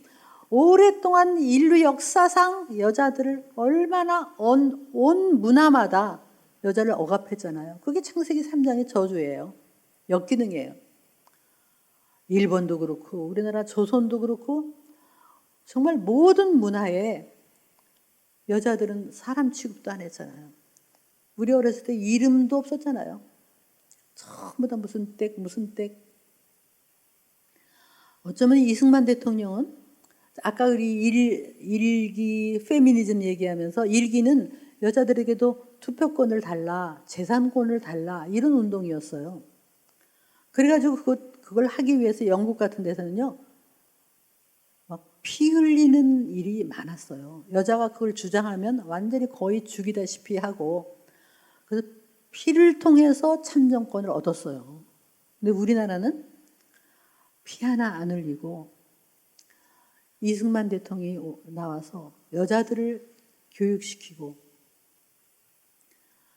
오랫동안 인류 역사상 여자들을 얼마나 온 문화마다 여자를 억압했잖아요. 그게 창세기 3장의 저주예요. 역기능이에요. 일본도 그렇고 우리나라 조선도 그렇고 정말 모든 문화에 여자들은 사람 취급도 안 했잖아요. 우리 어렸을 때 이름도 없었잖아요. 전부 다 무슨 댁 무슨 댁. 어쩌면 이승만 대통령은 아까 우리 일기 페미니즘 얘기하면서 일기는 여자들에게도 투표권을 달라, 재산권을 달라 이런 운동이었어요. 그래가지고 그걸 하기 위해서 영국 같은 데서는요, 막 피 흘리는 일이 많았어요. 여자가 그걸 주장하면 완전히 거의 죽이다시피 하고, 그래서 피를 통해서 참정권을 얻었어요. 근데 우리나라는 피 하나 안 흘리고 이승만 대통령이 나와서 여자들을 교육시키고,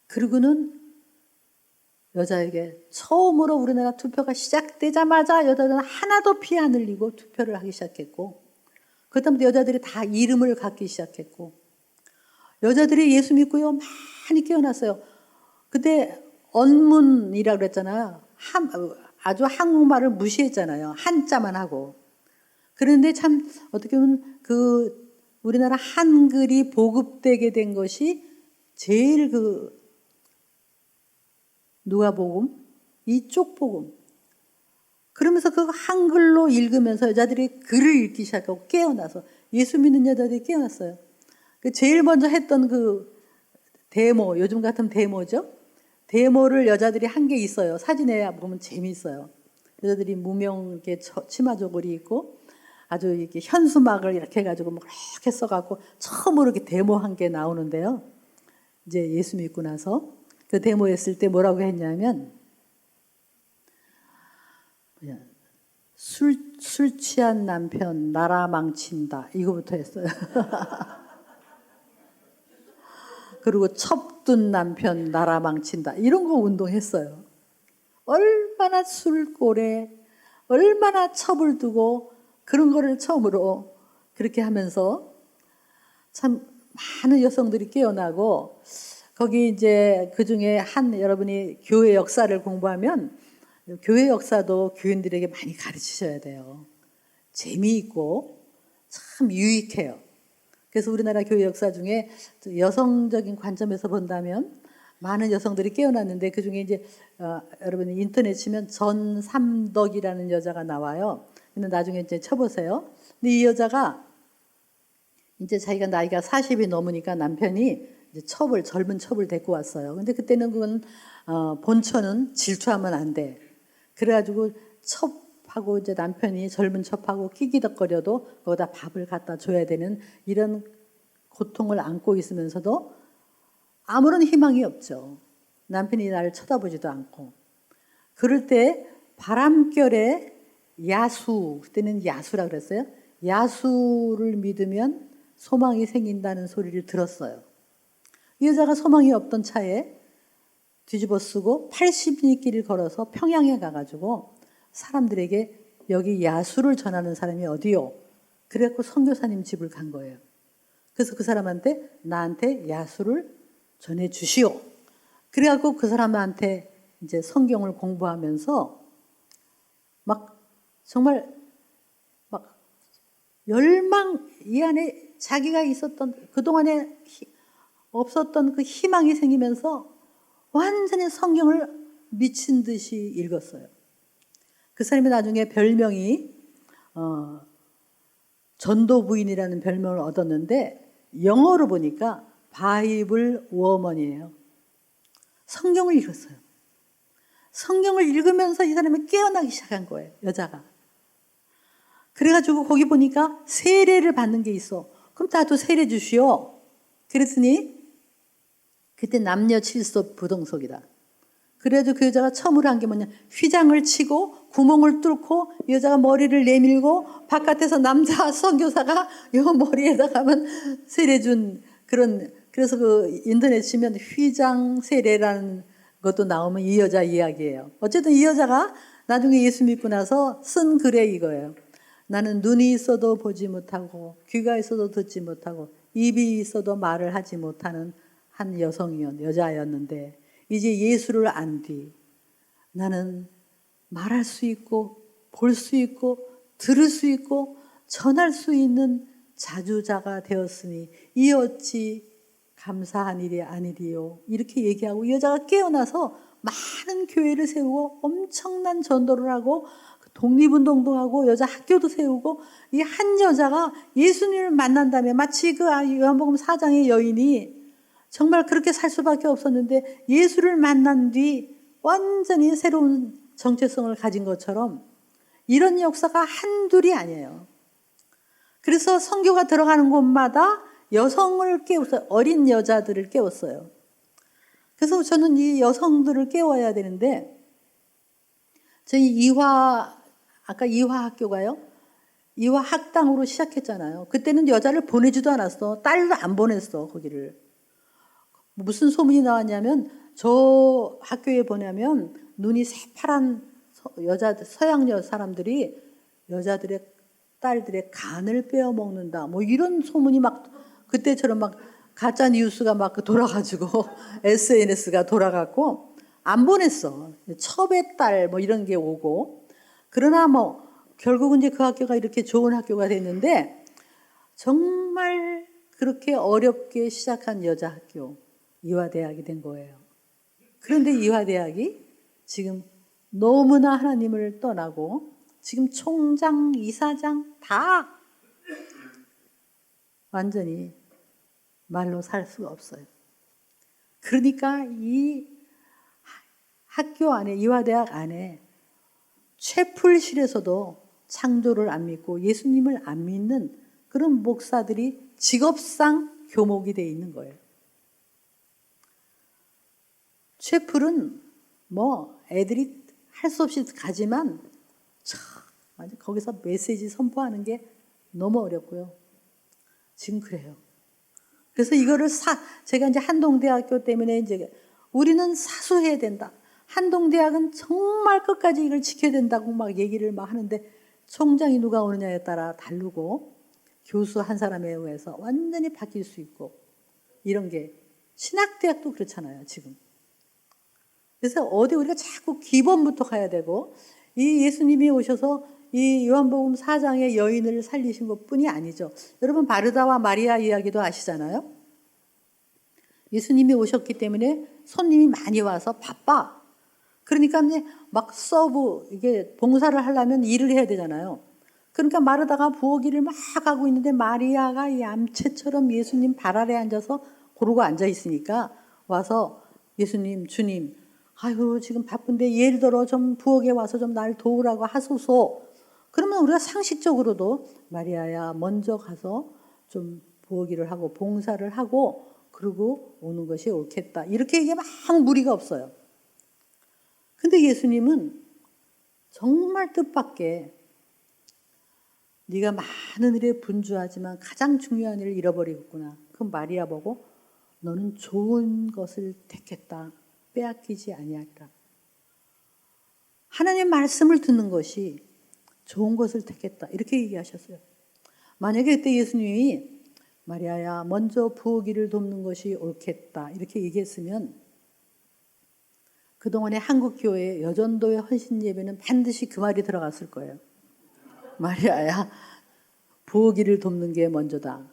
그리고는 여자에게 처음으로 우리나라 투표가 시작되자마자 여자들은 하나도 피 안 흘리고 투표를 하기 시작했고, 그다음부터 여자들이 다 이름을 갖기 시작했고, 여자들이 예수 믿고요 많이 깨어났어요. 그때 언문이라고 그랬잖아요. 아주 한국말을 무시했잖아요. 한자만 하고. 그런데 참 어떻게 보면 그 우리나라 한글이 보급되게 된 것이 제일 그 누가복음, 이쪽 복음. 그러면서 그 한글로 읽으면서 여자들이 글을 읽기 시작하고 깨어나서 예수 믿는 여자들이 깨어났어요. 그 제일 먼저 했던 그 데모, 요즘 같은 데모죠. 데모를 여자들이 한 게 있어요. 사진에 보면 재미있어요. 여자들이 무명 이렇게 치마 저고리 입고 아주 이렇게 현수막을 이렇게 해가지고 막 이렇게 써갖고 처음으로 이렇게 데모한 게 나오는데요. 이제 예수 믿고 나서 그 데모했을 때 뭐라고 했냐면, 술 취한 남편 나라 망친다 이거부터 했어요. 그리고 첩둔 남편 나라 망친다 이런 거 운동했어요. 얼마나 술골에 얼마나 첩을 두고 그런 거를 처음으로 그렇게 하면서 참 많은 여성들이 깨어나고, 거기 이제 그 중에 여러분이 교회 역사를 공부하면 교회 역사도 교인들에게 많이 가르치셔야 돼요. 재미있고 참 유익해요. 그래서 우리나라 교회 역사 중에 여성적인 관점에서 본다면 많은 여성들이 깨어났는데, 그 중에 이제 여러분이 인터넷 치면 전삼덕이라는 여자가 나와요. 근데 나중에 이제 쳐보세요. 근데 이 여자가 이제 자기가 나이가 40이 넘으니까 남편이 이제 젊은 첩을 데리고 왔어요. 근데 그때는 그건 본처는 질투하면 안 돼. 그래가지고 첩하고 이제 남편이 젊은 첩하고 끼기덕거려도 거기다 밥을 갖다 줘야 되는 이런 고통을 안고 있으면서도 아무런 희망이 없죠. 남편이 나를 쳐다보지도 않고. 그럴 때 바람결에 야수, 그때는 야수라 그랬어요. 야수를 믿으면 소망이 생긴다는 소리를 들었어요. 이 여자가 소망이 없던 차에 뒤집어 쓰고 80리 길을 걸어서 평양에 가가지고 사람들에게 여기 야수를 전하는 사람이 어디요? 그래갖고 선교사님 집을 간 거예요. 그래서 그 사람한테 나한테 야수를 전해주시오. 그래갖고 그 사람한테 이제 성경을 공부하면서 막 정말 막 열망, 이 안에 자기가 있었던 그동안에 없었던 그 희망이 생기면서 완전히 성경을 미친 듯이 읽었어요. 그 사람이 나중에 별명이 전도부인이라는 별명을 얻었는데, 영어로 보니까 바이블 워먼이에요. 성경을 읽었어요. 성경을 읽으면서 이 사람이 깨어나기 시작한 거예요. 여자가. 그래가지고 거기 보니까 세례를 받는 게 있어. 그럼 나도 세례 주시오. 그랬더니 그때 남녀 칠석 부동석이다. 그래가지고 그 여자가 처음으로 한 게 뭐냐, 휘장을 치고 구멍을 뚫고 여자가 머리를 내밀고 바깥에서 남자 선교사가 요 머리에다가만 세례 준 그런, 그래서 그 인터넷 치면 휘장 세례라는 것도 나오면 이 여자 이야기예요. 어쨌든 이 여자가 나중에 예수 믿고 나서 쓴 글에 이거예요. 나는 눈이 있어도 보지 못하고 귀가 있어도 듣지 못하고 입이 있어도 말을 하지 못하는 한 여자였는데 이제 예수를 안 뒤 나는 말할 수 있고 볼 수 있고 들을 수 있고 전할 수 있는 자주자가 되었으니 이 어찌 감사한 일이 아니리요. 이렇게 얘기하고 이 여자가 깨어나서 많은 교회를 세우고 엄청난 전도를 하고 독립운동도 하고 여자 학교도 세우고 이 한 여자가 예수님을 만난 다음에 마치 그 요한복음 4장의 여인이 정말 그렇게 살 수밖에 없었는데 예수를 만난 뒤 완전히 새로운 정체성을 가진 것처럼 이런 역사가 한둘이 아니에요. 그래서 선교가 들어가는 곳마다 여성을 깨웠어요. 어린 여자들을 깨웠어요. 그래서 저는 이 여성들을 깨워야 되는데 저희 아까 이화 학교가요. 이화 학당으로 시작했잖아요. 그때는 여자를 보내지도 않았어. 딸도 안 보냈어, 거기를. 무슨 소문이 나왔냐면 저 학교에 보내면 눈이 새파란 서양 사람들이 여자들의 딸들의 간을 빼어 먹는다. 뭐 이런 소문이 막 그때처럼 막 가짜 뉴스가 막 돌아가지고 SNS가 돌아갔고 안 보냈어. 첩의 딸 뭐 이런 게 오고. 그러나 뭐 결국은 이제 그 학교가 이렇게 좋은 학교가 됐는데 정말 그렇게 어렵게 시작한 여자 학교 이화대학이 된 거예요. 그런데 이화대학이 지금 너무나 하나님을 떠나고 지금 총장, 이사장 다 완전히 말로 살 수가 없어요. 그러니까 이 학교 안에, 이화대학 안에 채플실에서도 창조를 안 믿고 예수님을 안 믿는 그런 목사들이 직업상 교목이 되어 있는 거예요. 채플은 뭐 애들이 할 수 없이 가지만 참 거기서 메시지 선포하는 게 너무 어렵고요. 지금 그래요. 그래서 이거를 제가 이제 한동대학교 때문에 이제 우리는 사수해야 된다. 한동대학은 정말 끝까지 이걸 지켜야 된다고 막 얘기를 막 하는데 총장이 누가 오느냐에 따라 다르고 교수 한 사람에 의해서 완전히 바뀔 수 있고 이런 게 신학대학도 그렇잖아요, 지금. 그래서 어디 우리가 자꾸 기본부터 가야 되고 이 예수님이 오셔서 이 요한복음 4장의 여인을 살리신 것뿐이 아니죠. 여러분 바르다와 마리아 이야기도 아시잖아요. 예수님이 오셨기 때문에 손님이 많이 와서 바빠. 그러니까 막 이게 봉사를 하려면 일을 해야 되잖아요. 그러니까 마르다가 부엌일을 막 하고 있는데 마리아가 얌체처럼 예수님 발 아래 앉아서 고르고 앉아 있으니까 와서 예수님, 주님, 아유 지금 바쁜데 예를 들어 좀 부엌에 와서 좀 날 도우라고 하소서. 그러면 우리가 상식적으로도 마리아야 먼저 가서 좀 부엌일을 하고 봉사를 하고 그러고 오는 것이 옳겠다. 이렇게 얘기하면 아무 무리가 없어요. 근데 예수님은 정말 뜻밖의 네가 많은 일에 분주하지만 가장 중요한 일을 잃어버리겠구나. 그럼 마리아 보고 너는 좋은 것을 택했다. 빼앗기지 아니하리라. 하나님의 말씀을 듣는 것이 좋은 것을 택했다. 이렇게 얘기하셨어요. 만약에 그때 예수님이 마리아야 먼저 부엌일을 돕는 것이 옳겠다. 이렇게 얘기했으면 그동안의 한국교회 여전도의 헌신 예배는 반드시 그 말이 들어갔을 거예요. 마리아야 부엌일을 돕는 게 먼저다.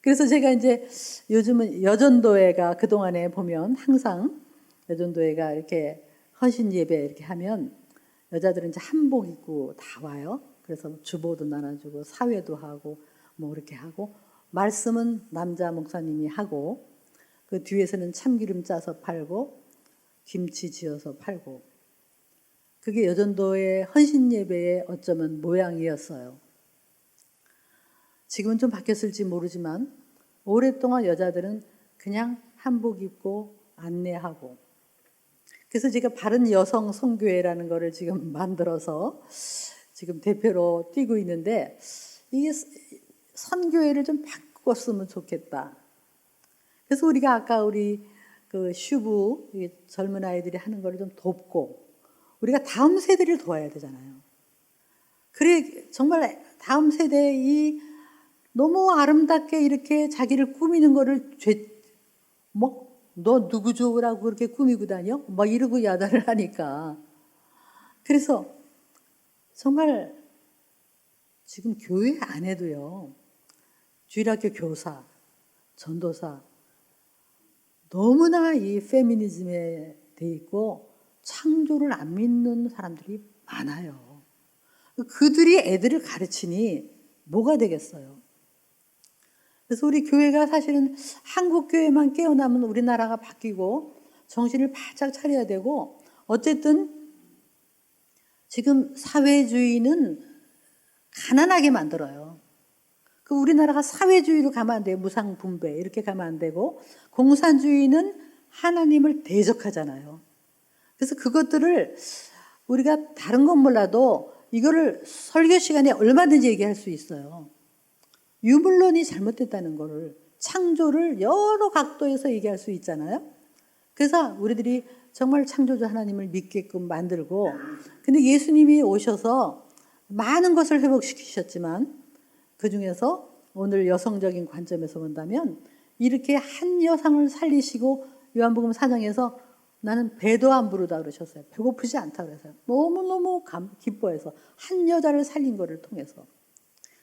그래서 제가 이제 요즘은 여전도회가 그동안에 보면 항상 여전도회가 이렇게 헌신 예배 이렇게 하면 여자들은 이제 한복 입고 다 와요. 그래서 주보도 나눠주고 사회도 하고 뭐 이렇게 하고 말씀은 남자 목사님이 하고 그 뒤에서는 참기름 짜서 팔고 김치 지어서 팔고. 그게 여전도의 헌신 예배의 어쩌면 모양이었어요. 지금은 좀 바뀌었을지 모르지만 오랫동안 여자들은 그냥 한복 입고 안내하고. 그래서 제가 바른 여성 선교회라는 거를 지금 만들어서 지금 대표로 뛰고 있는데, 이게 선교회를 좀 바꿨으면 좋겠다. 그래서 우리가 아까 우리 그 슈브 젊은 아이들이 하는 거를 좀 돕고, 우리가 다음 세대를 도와야 되잖아요. 그래 정말 다음 세대에 이 너무 아름답게 이렇게 자기를 꾸미는 거를 너 누구 좋으라고 그렇게 꾸미고 다녀? 막 이러고 야단을 하니까. 그래서 정말 지금 교회 안에도요, 주일학교 교사, 전도사, 너무나 이 페미니즘에 돼 있고 창조를 안 믿는 사람들이 많아요. 그들이 애들을 가르치니 뭐가 되겠어요? 그래서 우리 교회가 사실은 한국 교회만 깨어나면 우리나라가 바뀌고 정신을 바짝 차려야 되고, 어쨌든 지금 사회주의는 가난하게 만들어요. 그 우리나라가 사회주의로 가면 안 돼요. 무상분배 이렇게 가면 안 되고, 공산주의는 하나님을 대적하잖아요. 그래서 그것들을 우리가 다른 건 몰라도 이거를 설교 시간에 얼마든지 얘기할 수 있어요. 유물론이 잘못됐다는 거를, 창조를 여러 각도에서 얘기할 수 있잖아요. 그래서 우리들이 정말 창조주 하나님을 믿게끔 만들고, 근데 예수님이 오셔서 많은 것을 회복시키셨지만 그 중에서 오늘 여성적인 관점에서 본다면 이렇게 한 여성을 살리시고, 요한복음 4장에서 나는 배도 안 부르다 그러셨어요. 배고프지 않다 그래서요. 너무너무 기뻐해서 한 여자를 살린 것을 통해서.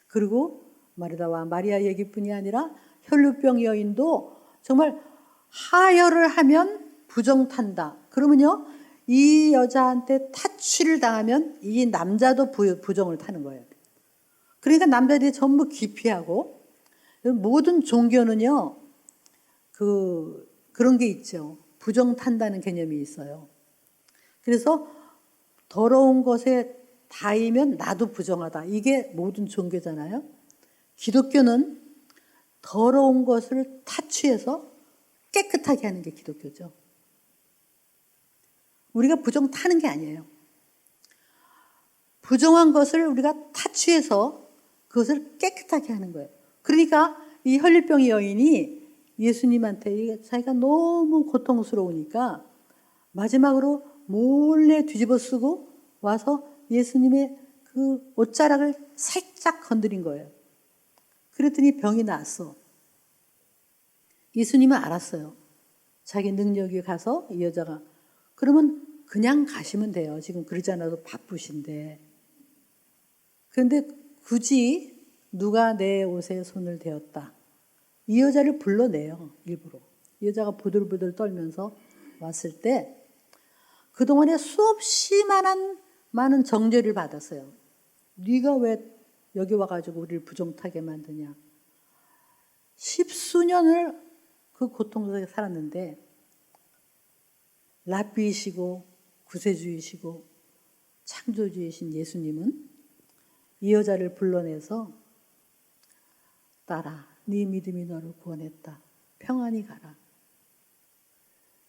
그리고 마르다와 마리아 얘기뿐이 아니라 혈루병 여인도 정말 하혈을 하면 부정탄다. 그러면요, 이 여자한테 타취를 당하면 이 남자도 부정을 타는 거예요. 그러니까 남자들이 전부 기피하고, 모든 종교는요, 그런 게 있죠. 부정 탄다는 개념이 있어요. 그래서 더러운 것에 닿으면 나도 부정하다. 이게 모든 종교잖아요. 기독교는 더러운 것을 타취해서 깨끗하게 하는 게 기독교죠. 우리가 부정 타는 게 아니에요. 부정한 것을 우리가 타취해서 그것을 깨끗하게 하는 거예요. 그러니까 이 혈류병 여인이 예수님한테 자기가 너무 고통스러우니까 마지막으로 몰래 뒤집어 쓰고 와서 예수님의 그 옷자락을 살짝 건드린 거예요. 그랬더니 병이 나았어. 예수님은 알았어요. 자기 능력이 가서 이 여자가, 그러면 그냥 가시면 돼요. 지금 그러지 않아도 바쁘신데. 그런데 굳이 누가 내 옷에 손을 대었다. 이 여자를 불러내요. 일부러. 이 여자가 부들부들 떨면서 왔을 때 그동안에 수없이 많은 정죄를 받았어요. 네가 왜 여기 와가지고 우리를 부정타게 만드냐. 10수년을 그 고통 속에 살았는데, 랍비이시고 구세주이시고 창조주이신 예수님은 이 여자를 불러내서 딸아, 네 믿음이 너를 구원했다. 평안히 가라.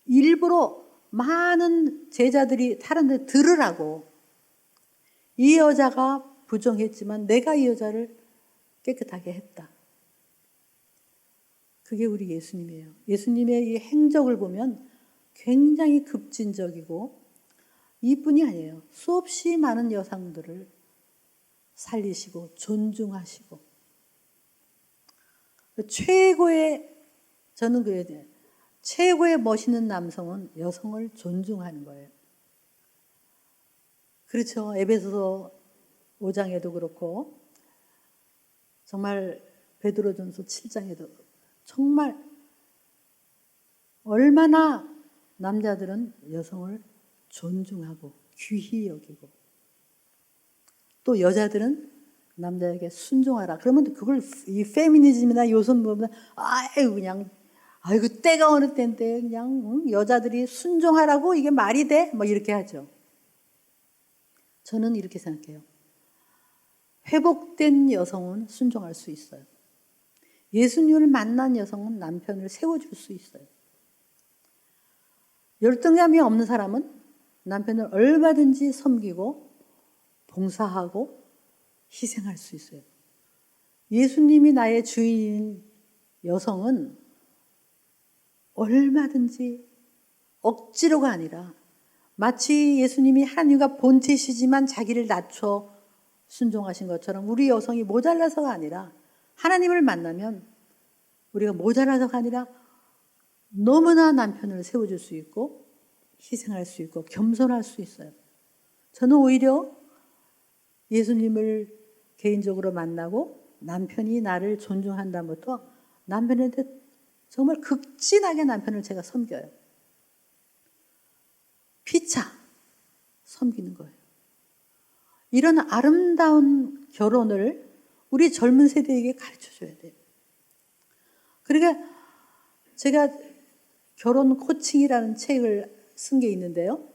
일부러 많은 제자들이 다른 데 들으라고. 이 여자가 부정했지만 내가 이 여자를 깨끗하게 했다. 그게 우리 예수님이에요. 예수님의 이 행적을 보면 굉장히 급진적이고, 이뿐이 아니에요. 수없이 많은 여성들을 살리시고 존중하시고, 저는 최고의 멋있는 남성은 여성을 존중하는 거예요. 그렇죠. 에베소서 5장에도 그렇고, 정말 베드로전서 7장에도 정말 얼마나 남자들은 여성을 존중하고 귀히 여기고, 또 여자들은 남자에게 순종하라. 그러면 그걸 이 페미니즘이나 요선보면 아유 그냥 아이고 때가 어느 때인데 그냥 여자들이 순종하라고 이게 말이 돼? 뭐 이렇게 하죠. 저는 이렇게 생각해요. 회복된 여성은 순종할 수 있어요. 예수님을 만난 여성은 남편을 세워줄 수 있어요. 열등감이 없는 사람은 남편을 얼마든지 섬기고 봉사하고 희생할 수 있어요. 예수님이 나의 주인인 여성은 얼마든지 억지로가 아니라 마치 예수님이 하나님과 본체시지만 자기를 낮춰 순종하신 것처럼 우리 여성이 모자라서가 아니라 하나님을 만나면 우리가 모자라서가 아니라 너무나 남편을 세워줄 수 있고 희생할 수 있고 겸손할 수 있어요. 저는 오히려 예수님을 개인적으로 만나고 남편이 나를 존중한 다음부터 남편한테 정말 극진하게 남편을 제가 섬겨요. 피차 섬기는 거예요. 이런 아름다운 결혼을 우리 젊은 세대에게 가르쳐줘야 돼요. 그러니까 제가 결혼 코칭이라는 책을 쓴 게 있는데요.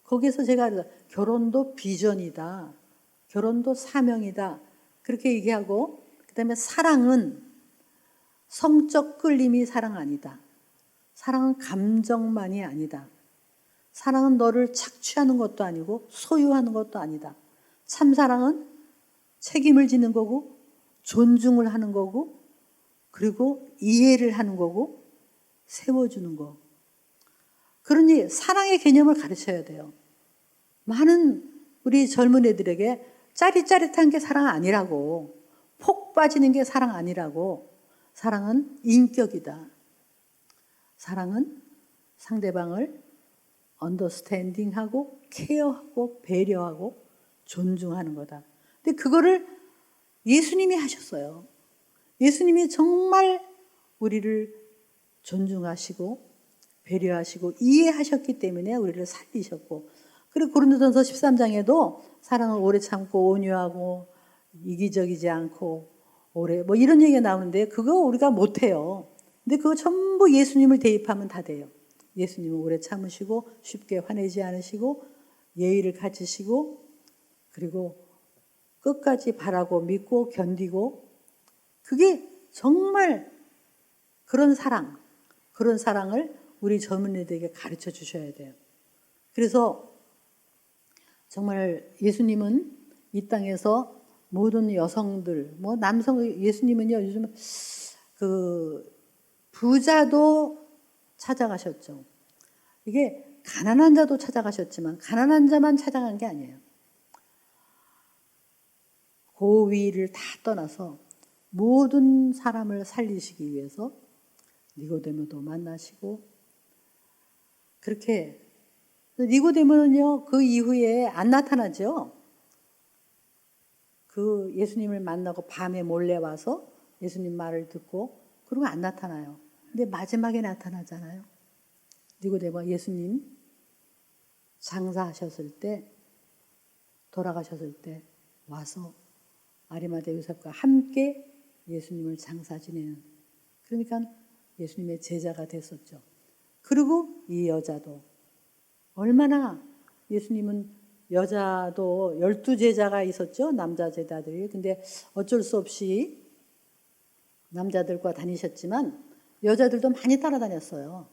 거기서 제가 결혼도 비전이다. 결혼도 사명이다. 그렇게 얘기하고 그다음에 사랑은 성적 끌림이 사랑 아니다. 사랑은 감정만이 아니다. 사랑은 너를 착취하는 것도 아니고 소유하는 것도 아니다. 참사랑은 책임을 지는 거고 존중을 하는 거고 그리고 이해를 하는 거고 세워주는 거. 그러니 사랑의 개념을 가르쳐야 돼요. 많은 우리 젊은 애들에게 짜릿짜릿한 게 사랑 아니라고, 폭 빠지는 게 사랑 아니라고. 사랑은 인격이다. 사랑은 상대방을 언더스탠딩하고 케어하고 배려하고 존중하는 거다. 근데 그거를 예수님이 하셨어요. 예수님이 정말 우리를 존중하시고 배려하시고 이해하셨기 때문에 우리를 살리셨고, 그리고 고린도전서 13장에도 사랑은 오래 참고 온유하고 이기적이지 않고 오래 뭐 이런 얘기가 나오는데 그거 우리가 못해요. 근데 그거 전부 예수님을 대입하면 다 돼요. 예수님은 오래 참으시고 쉽게 화내지 않으시고 예의를 가지시고 그리고 끝까지 바라고 믿고 견디고, 그게 정말 그런 사랑을 우리 젊은 애들에게 가르쳐 주셔야 돼요. 그래서 정말 예수님은 이 땅에서 모든 여성들, 뭐 남성, 예수님은요, 요즘 그 부자도 찾아가셨죠. 이게 가난한 자도 찾아가셨지만 가난한 자만 찾아간 게 아니에요. 고위를 다 떠나서 모든 사람을 살리시기 위해서 니고데모도 만나시고, 그렇게 니고데모는요 그 이후에 안 나타나죠. 그 예수님을 만나고 밤에 몰래 와서 예수님 말을 듣고 그리고 안 나타나요. 근데 마지막에 나타나잖아요. 니고데모 예수님 장사하셨을 때, 돌아가셨을 때 와서 아리마대 요셉과 함께 예수님을 장사 지내는, 그러니까 예수님의 제자가 됐었죠. 그리고 이 여자도 얼마나, 예수님은 여자도 12제자가 있었죠. 남자 제자들이. 근데 어쩔 수 없이 남자들과 다니셨지만 여자들도 많이 따라다녔어요.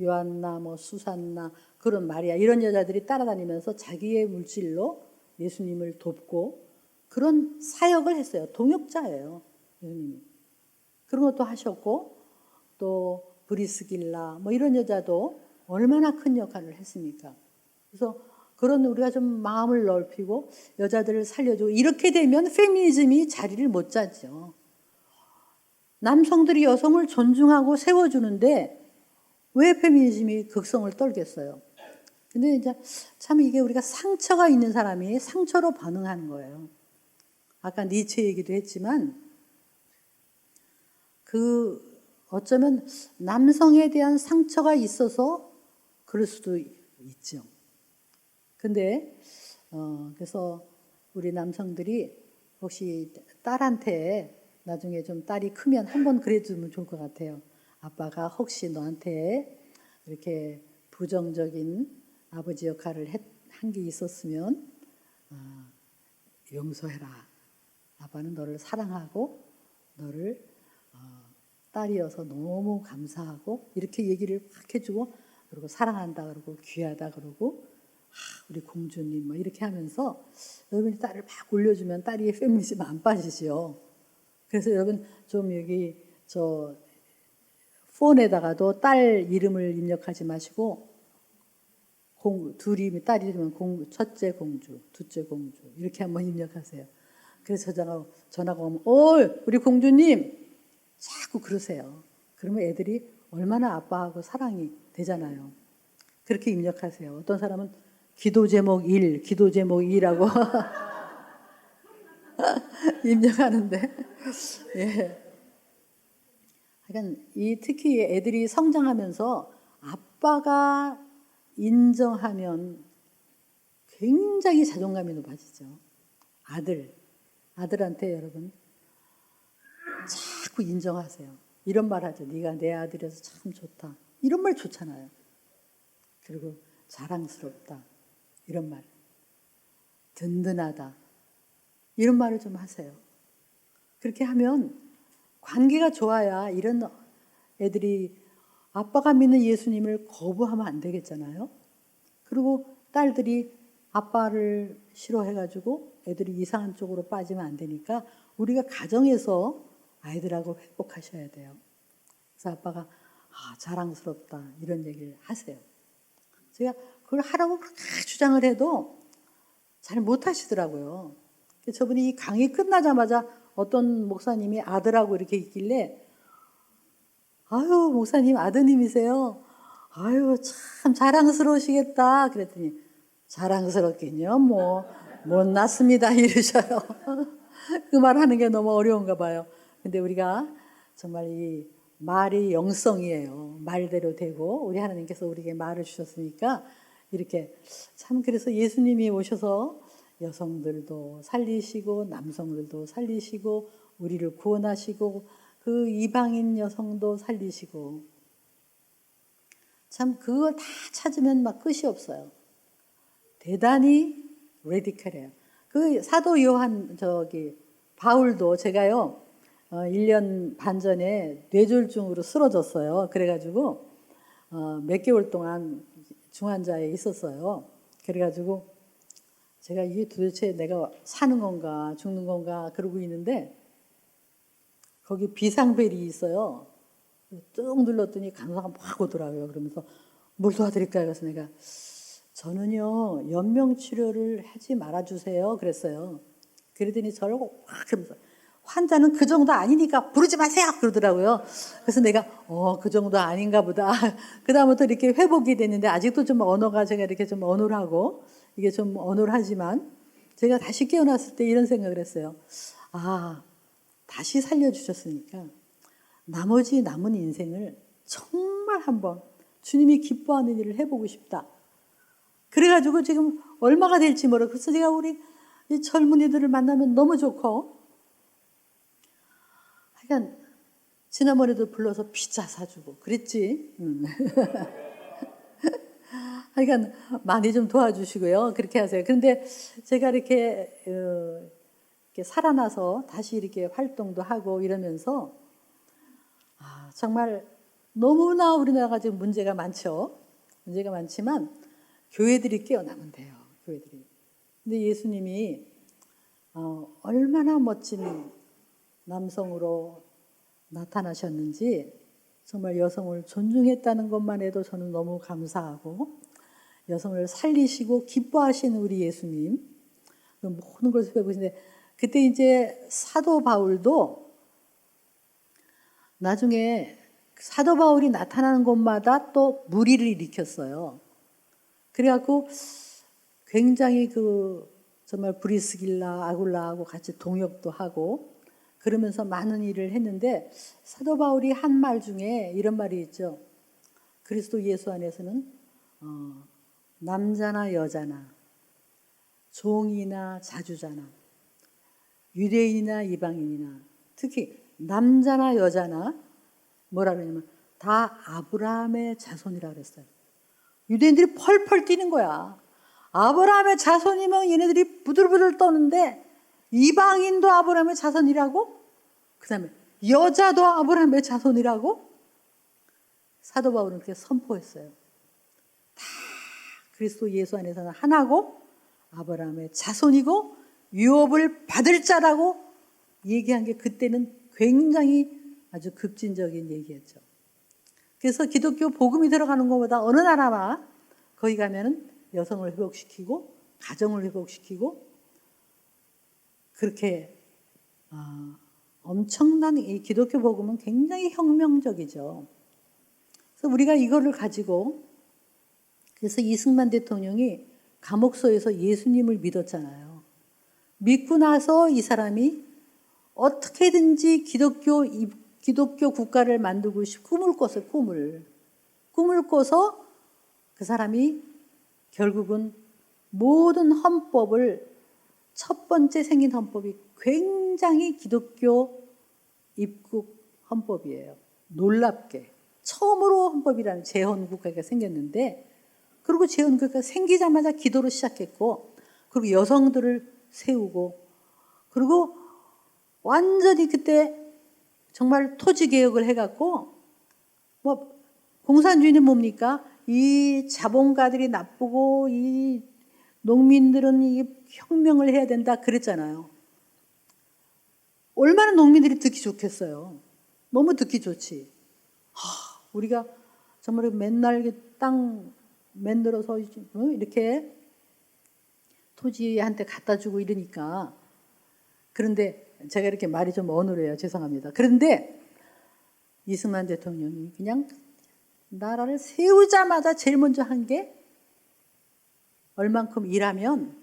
요한나 뭐 수산나 그런 마리아 이런 여자들이 따라다니면서 자기의 물질로 예수님을 돕고 그런 사역을 했어요. 동역자예요. 예수님이. 그런 것도 하셨고, 또 브리스길라 뭐 이런 여자도 얼마나 큰 역할을 했습니까? 그래서 그런 우리가 좀 마음을 넓히고 여자들을 살려주고, 이렇게 되면 페미니즘이 자리를 못 잡죠. 남성들이 여성을 존중하고 세워주는데 왜 페미니즘이 극성을 떨겠어요? 근데 이제 참 이게 우리가 상처가 있는 사람이 상처로 반응하는 거예요. 아까 니체 얘기도 했지만 그 어쩌면 남성에 대한 상처가 있어서 그럴 수도 있죠. 근데 그래서 우리 남성들이 혹시 딸한테 나중에 좀 딸이 크면 한번 그래주면 좋을 것 같아요. 아빠가 혹시 너한테 이렇게 부정적인 아버지 역할을 한 게 있었으면 용서해라. 아빠는 너를 사랑하고 너를 딸이어서 너무 감사하고 이렇게 얘기를 확 해주고 그리고 사랑한다 그러고 귀하다 그러고 우리 공주님 뭐 이렇게 하면서 여러분이 딸을 막 올려주면 딸이 페미니즘 안 빠지지요. 그래서 여러분 좀 여기 저 폰에다가도 딸 이름을 입력하지 마시고 둘이 딸 이름은 첫째 공주, 둘째 공주 이렇게 한번 입력하세요. 그래서 전화가 오면 우리 공주님 자꾸 그러세요. 그러면 애들이 얼마나 아빠하고 사랑이 되잖아요. 그렇게 입력하세요. 어떤 사람은 기도 제목 1, 기도 제목 2라고 입력하는데 예. 그러니까 특히 애들이 성장하면서 아빠가 인정하면 굉장히 자존감이 높아지죠. 아들한테 여러분 자꾸 인정하세요. 이런 말 하죠. 네가 내 아들이어서 참 좋다. 이런 말 좋잖아요. 그리고 자랑스럽다. 이런 말. 든든하다. 이런 말을 좀 하세요. 그렇게 하면 관계가 좋아야 이런 애들이 아빠가 믿는 예수님을 거부하면 안 되겠잖아요. 그리고 딸들이 아빠를 싫어해가지고 애들이 이상한 쪽으로 빠지면 안 되니까 우리가 가정에서 아이들하고 회복하셔야 돼요. 그래서 아빠가 자랑스럽다 이런 얘기를 하세요. 제가 그걸 하라고 그렇게 주장을 해도 잘 못하시더라고요. 저분이 이 강의 끝나자마자 어떤 목사님이 아들하고 이렇게 있길래 아유 목사님 아드님이세요? 아유 참 자랑스러우시겠다 그랬더니 자랑스럽긴요 뭐 못났습니다 이러셔요. 그 말 하는 게 너무 어려운가 봐요. 근데 우리가 정말 이 말이 영성이에요. 말대로 되고 우리 하나님께서 우리에게 말을 주셨으니까 이렇게 참 그래서 예수님이 오셔서 여성들도 살리시고 남성들도 살리시고 우리를 구원하시고 그 이방인 여성도 살리시고 참 그거 다 찾으면 막 끝이 없어요. 대단히 레디컬해요. 그 사도 요한 바울도 제가요 1년 반 전에 뇌졸중으로 쓰러졌어요. 그래가지고 몇 개월 동안 중환자에 있었어요. 그래가지고 제가 이게 도대체 내가 사는 건가 죽는 건가 그러고 있는데 거기 비상벨이 있어요. 쭉 눌렀더니 간호사가 막 오더라고요. 그러면서 뭘 도와드릴까요? 그래서 내가 저는요 연명치료를 하지 말아주세요 그랬어요. 그러더니 저를 확 그러면서 환자는 그 정도 아니니까 부르지 마세요 그러더라고요. 그래서 내가 그 정도 아닌가 보다. 그 다음부터 이렇게 회복이 됐는데 아직도 좀 언어가 제가 이렇게 좀 어눌하고 이게 좀 어눌하지만 제가 다시 깨어났을 때 이런 생각을 했어요. 다시 살려주셨으니까 나머지 남은 인생을 정말 한번 주님이 기뻐하는 일을 해보고 싶다. 그래가지고 지금 얼마가 될지 모르고 그래서 제가 우리 이 젊은이들을 만나면 너무 좋고 하여간 지난번에도 불러서 피자 사주고 그랬지. 하여간 많이 좀 도와주시고요. 그렇게 하세요. 그런데 제가 이렇게 살아나서 다시 이렇게 활동도 하고 이러면서 정말 너무나 우리나라가 지금 문제가 많죠. 문제가 많지만 교회들이 깨어나면 돼요. 교회들이. 근데 예수님이 얼마나 멋진 남성으로 나타나셨는지 정말 여성을 존중했다는 것만 해도 저는 너무 감사하고 여성을 살리시고 기뻐하시는 우리 예수님 모든 것을 배우고 있는데 그때 이제 사도 바울도 나중에 사도 바울이 나타나는 곳마다 또 무리를 일으켰어요. 그래갖고 굉장히 정말 브리스길라 아굴라하고 같이 동역도 하고 그러면서 많은 일을 했는데 사도 바울이 한 말 중에 이런 말이 있죠. 그리스도 예수 안에서는 남자나 여자나 종이나 자주자나 유대인이나 이방인이나 특히 남자나 여자나 뭐라 그러냐면 다 아브라함의 자손이라 그랬어요. 유대인들이 펄펄 뛰는 거야. 아브라함의 자손이면 얘네들이 부들부들 떠는데 이방인도 아브라함의 자손이라고? 그 다음에 여자도 아브라함의 자손이라고? 사도 바울은 그렇게 선포했어요. 다 그리스도 예수 안에서는 하나고 아브라함의 자손이고 유업을 받을 자라고 얘기한 게 그때는 굉장히 아주 급진적인 얘기였죠. 그래서 기독교 복음이 들어가는 것보다 어느 나라나 거기 가면은 여성을 회복시키고 가정을 회복시키고 그렇게 엄청난 이 기독교 복음은 굉장히 혁명적이죠. 그래서 우리가 이거를 가지고 그래서 이승만 대통령이 감옥소에서 예수님을 믿었잖아요. 믿고 나서 이 사람이 어떻게든지 기독교 국가를 만들고 꿈을 꿨어요. 꿈을 꿔서 그 사람이 결국은 모든 헌법을 첫 번째 생긴 헌법이 굉장히 기독교 입국 헌법이에요. 놀랍게. 처음으로 헌법이라는 재헌국가가 생겼는데 그리고 재헌국가가 생기자마자 기도로 시작했고 그리고 여성들을 세우고 그리고 완전히 그때 정말 토지개혁을 해갖고 뭐 공산주의는 뭡니까? 이 자본가들이 나쁘고 이 농민들은 이 혁명을 해야 된다 그랬잖아요. 얼마나 농민들이 듣기 좋겠어요. 너무 듣기 좋지. 우리가 정말 맨날 땅 만들어서 이렇게 토지한테 갖다 주고 이러니까 그런데 제가 이렇게 말이 좀 어눌해요. 죄송합니다. 그런데 이승만 대통령이 그냥 나라를 세우자마자 제일 먼저 한 게 얼만큼 일하면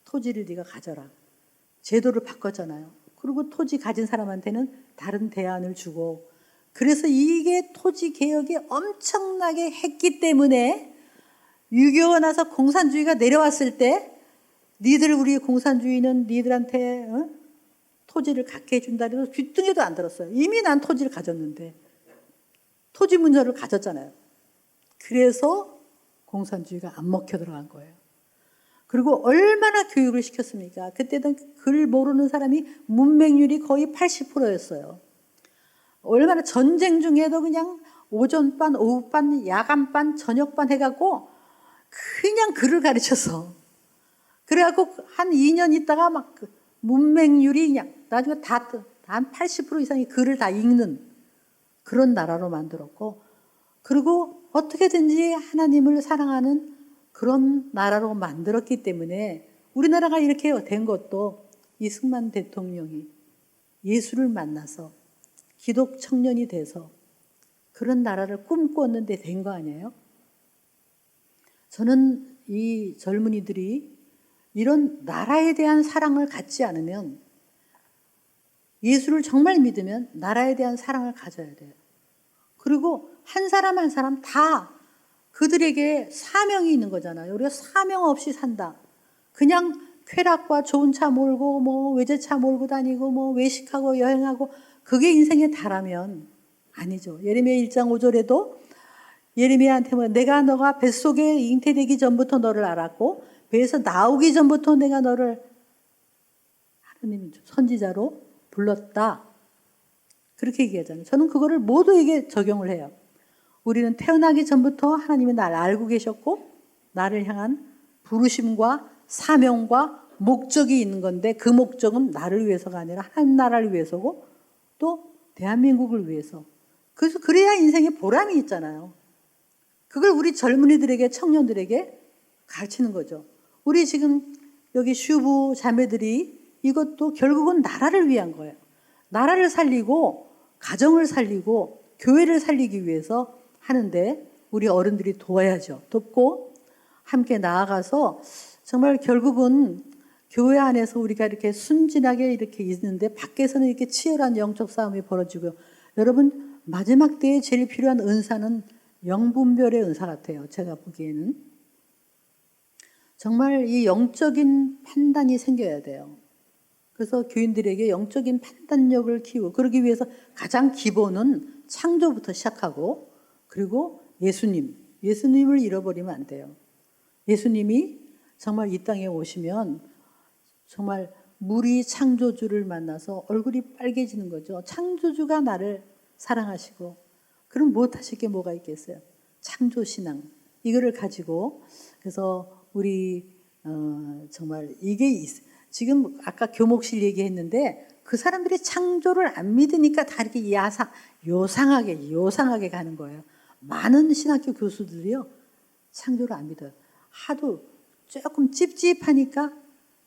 토지를 네가 가져라. 제도를 바꿨잖아요. 그리고 토지 가진 사람한테는 다른 대안을 주고 그래서 이게 토지 개혁이 엄청나게 했기 때문에 6.25가 나서 공산주의가 내려왔을 때 니들 우리 공산주의는 니들한테 토지를 갖게 해준다 해서 귀뚱이도 안 들었어요. 이미 난 토지를 가졌는데 토지 문서를 가졌잖아요. 그래서 공산주의가 안 먹혀 들어간 거예요. 그리고 얼마나 교육을 시켰습니까? 그때는 글 모르는 사람이 문맹률이 거의 80%였어요. 얼마나 전쟁 중에도 그냥 오전반, 오후반, 야간반, 저녁반 해갖고 그냥 글을 가르쳐서 그래갖고 한 2년 있다가 막 문맹률이 그냥 나중에 다 한 80% 이상이 글을 다 읽는 그런 나라로 만들었고 그리고 어떻게든지 하나님을 사랑하는 그런 나라로 만들었기 때문에 우리나라가 이렇게 된 것도 이승만 대통령이 예수를 만나서 기독 청년이 돼서 그런 나라를 꿈꿨는데 된 거 아니에요? 저는 이 젊은이들이 이런 나라에 대한 사랑을 갖지 않으면 예수를 정말 믿으면 나라에 대한 사랑을 가져야 돼요. 그리고 한 사람 한 사람 다 그들에게 사명이 있는 거잖아요. 우리가 사명 없이 산다. 그냥 쾌락과 좋은 차 몰고 뭐 외제차 몰고 다니고 뭐 외식하고 여행하고 그게 인생의 다라면 아니죠. 예레미야 1장 5절에도 예레미야한테 뭐 내가 너가 뱃속에 잉태되기 전부터 너를 알았고 배에서 나오기 전부터 내가 너를 하나님 선지자로 불렀다. 그렇게 얘기하잖아요. 저는 그거를 모두에게 적용을 해요. 우리는 태어나기 전부터 하나님이 나를 알고 계셨고 나를 향한 부르심과 사명과 목적이 있는 건데 그 목적은 나를 위해서가 아니라 하나님 나라를 위해서고 또 대한민국을 위해서. 그래서 그래야 인생에 보람이 있잖아요. 그걸 우리 젊은이들에게 청년들에게 가르치는 거죠. 우리 지금 여기 슈부 자매들이 이것도 결국은 나라를 위한 거예요. 나라를 살리고 가정을 살리고 교회를 살리기 위해서 하는데 우리 어른들이 도와야죠. 돕고 함께 나아가서 정말 결국은 교회 안에서 우리가 이렇게 순진하게 이렇게 있는데 밖에서는 이렇게 치열한 영적 싸움이 벌어지고요. 여러분 마지막 때에 제일 필요한 은사는 영분별의 은사 같아요. 제가 보기에는. 정말 이 영적인 판단이 생겨야 돼요. 그래서 교인들에게 영적인 판단력을 키우고 그러기 위해서 가장 기본은 창조부터 시작하고 그리고 예수님을 잃어버리면 안 돼요. 예수님이 정말 이 땅에 오시면 정말 물이 창조주를 만나서 얼굴이 빨개지는 거죠. 창조주가 나를 사랑하시고 그럼 못하실 게 뭐가 있겠어요. 창조신앙 이거를 가지고 그래서 우리 정말 이게 지금 아까 교목실 얘기했는데 그 사람들이 창조를 안 믿으니까 다 이렇게 요상하게 가는 거예요. 많은 신학교 교수들이요 창조를 안 믿어요. 하도 조금 찝찝하니까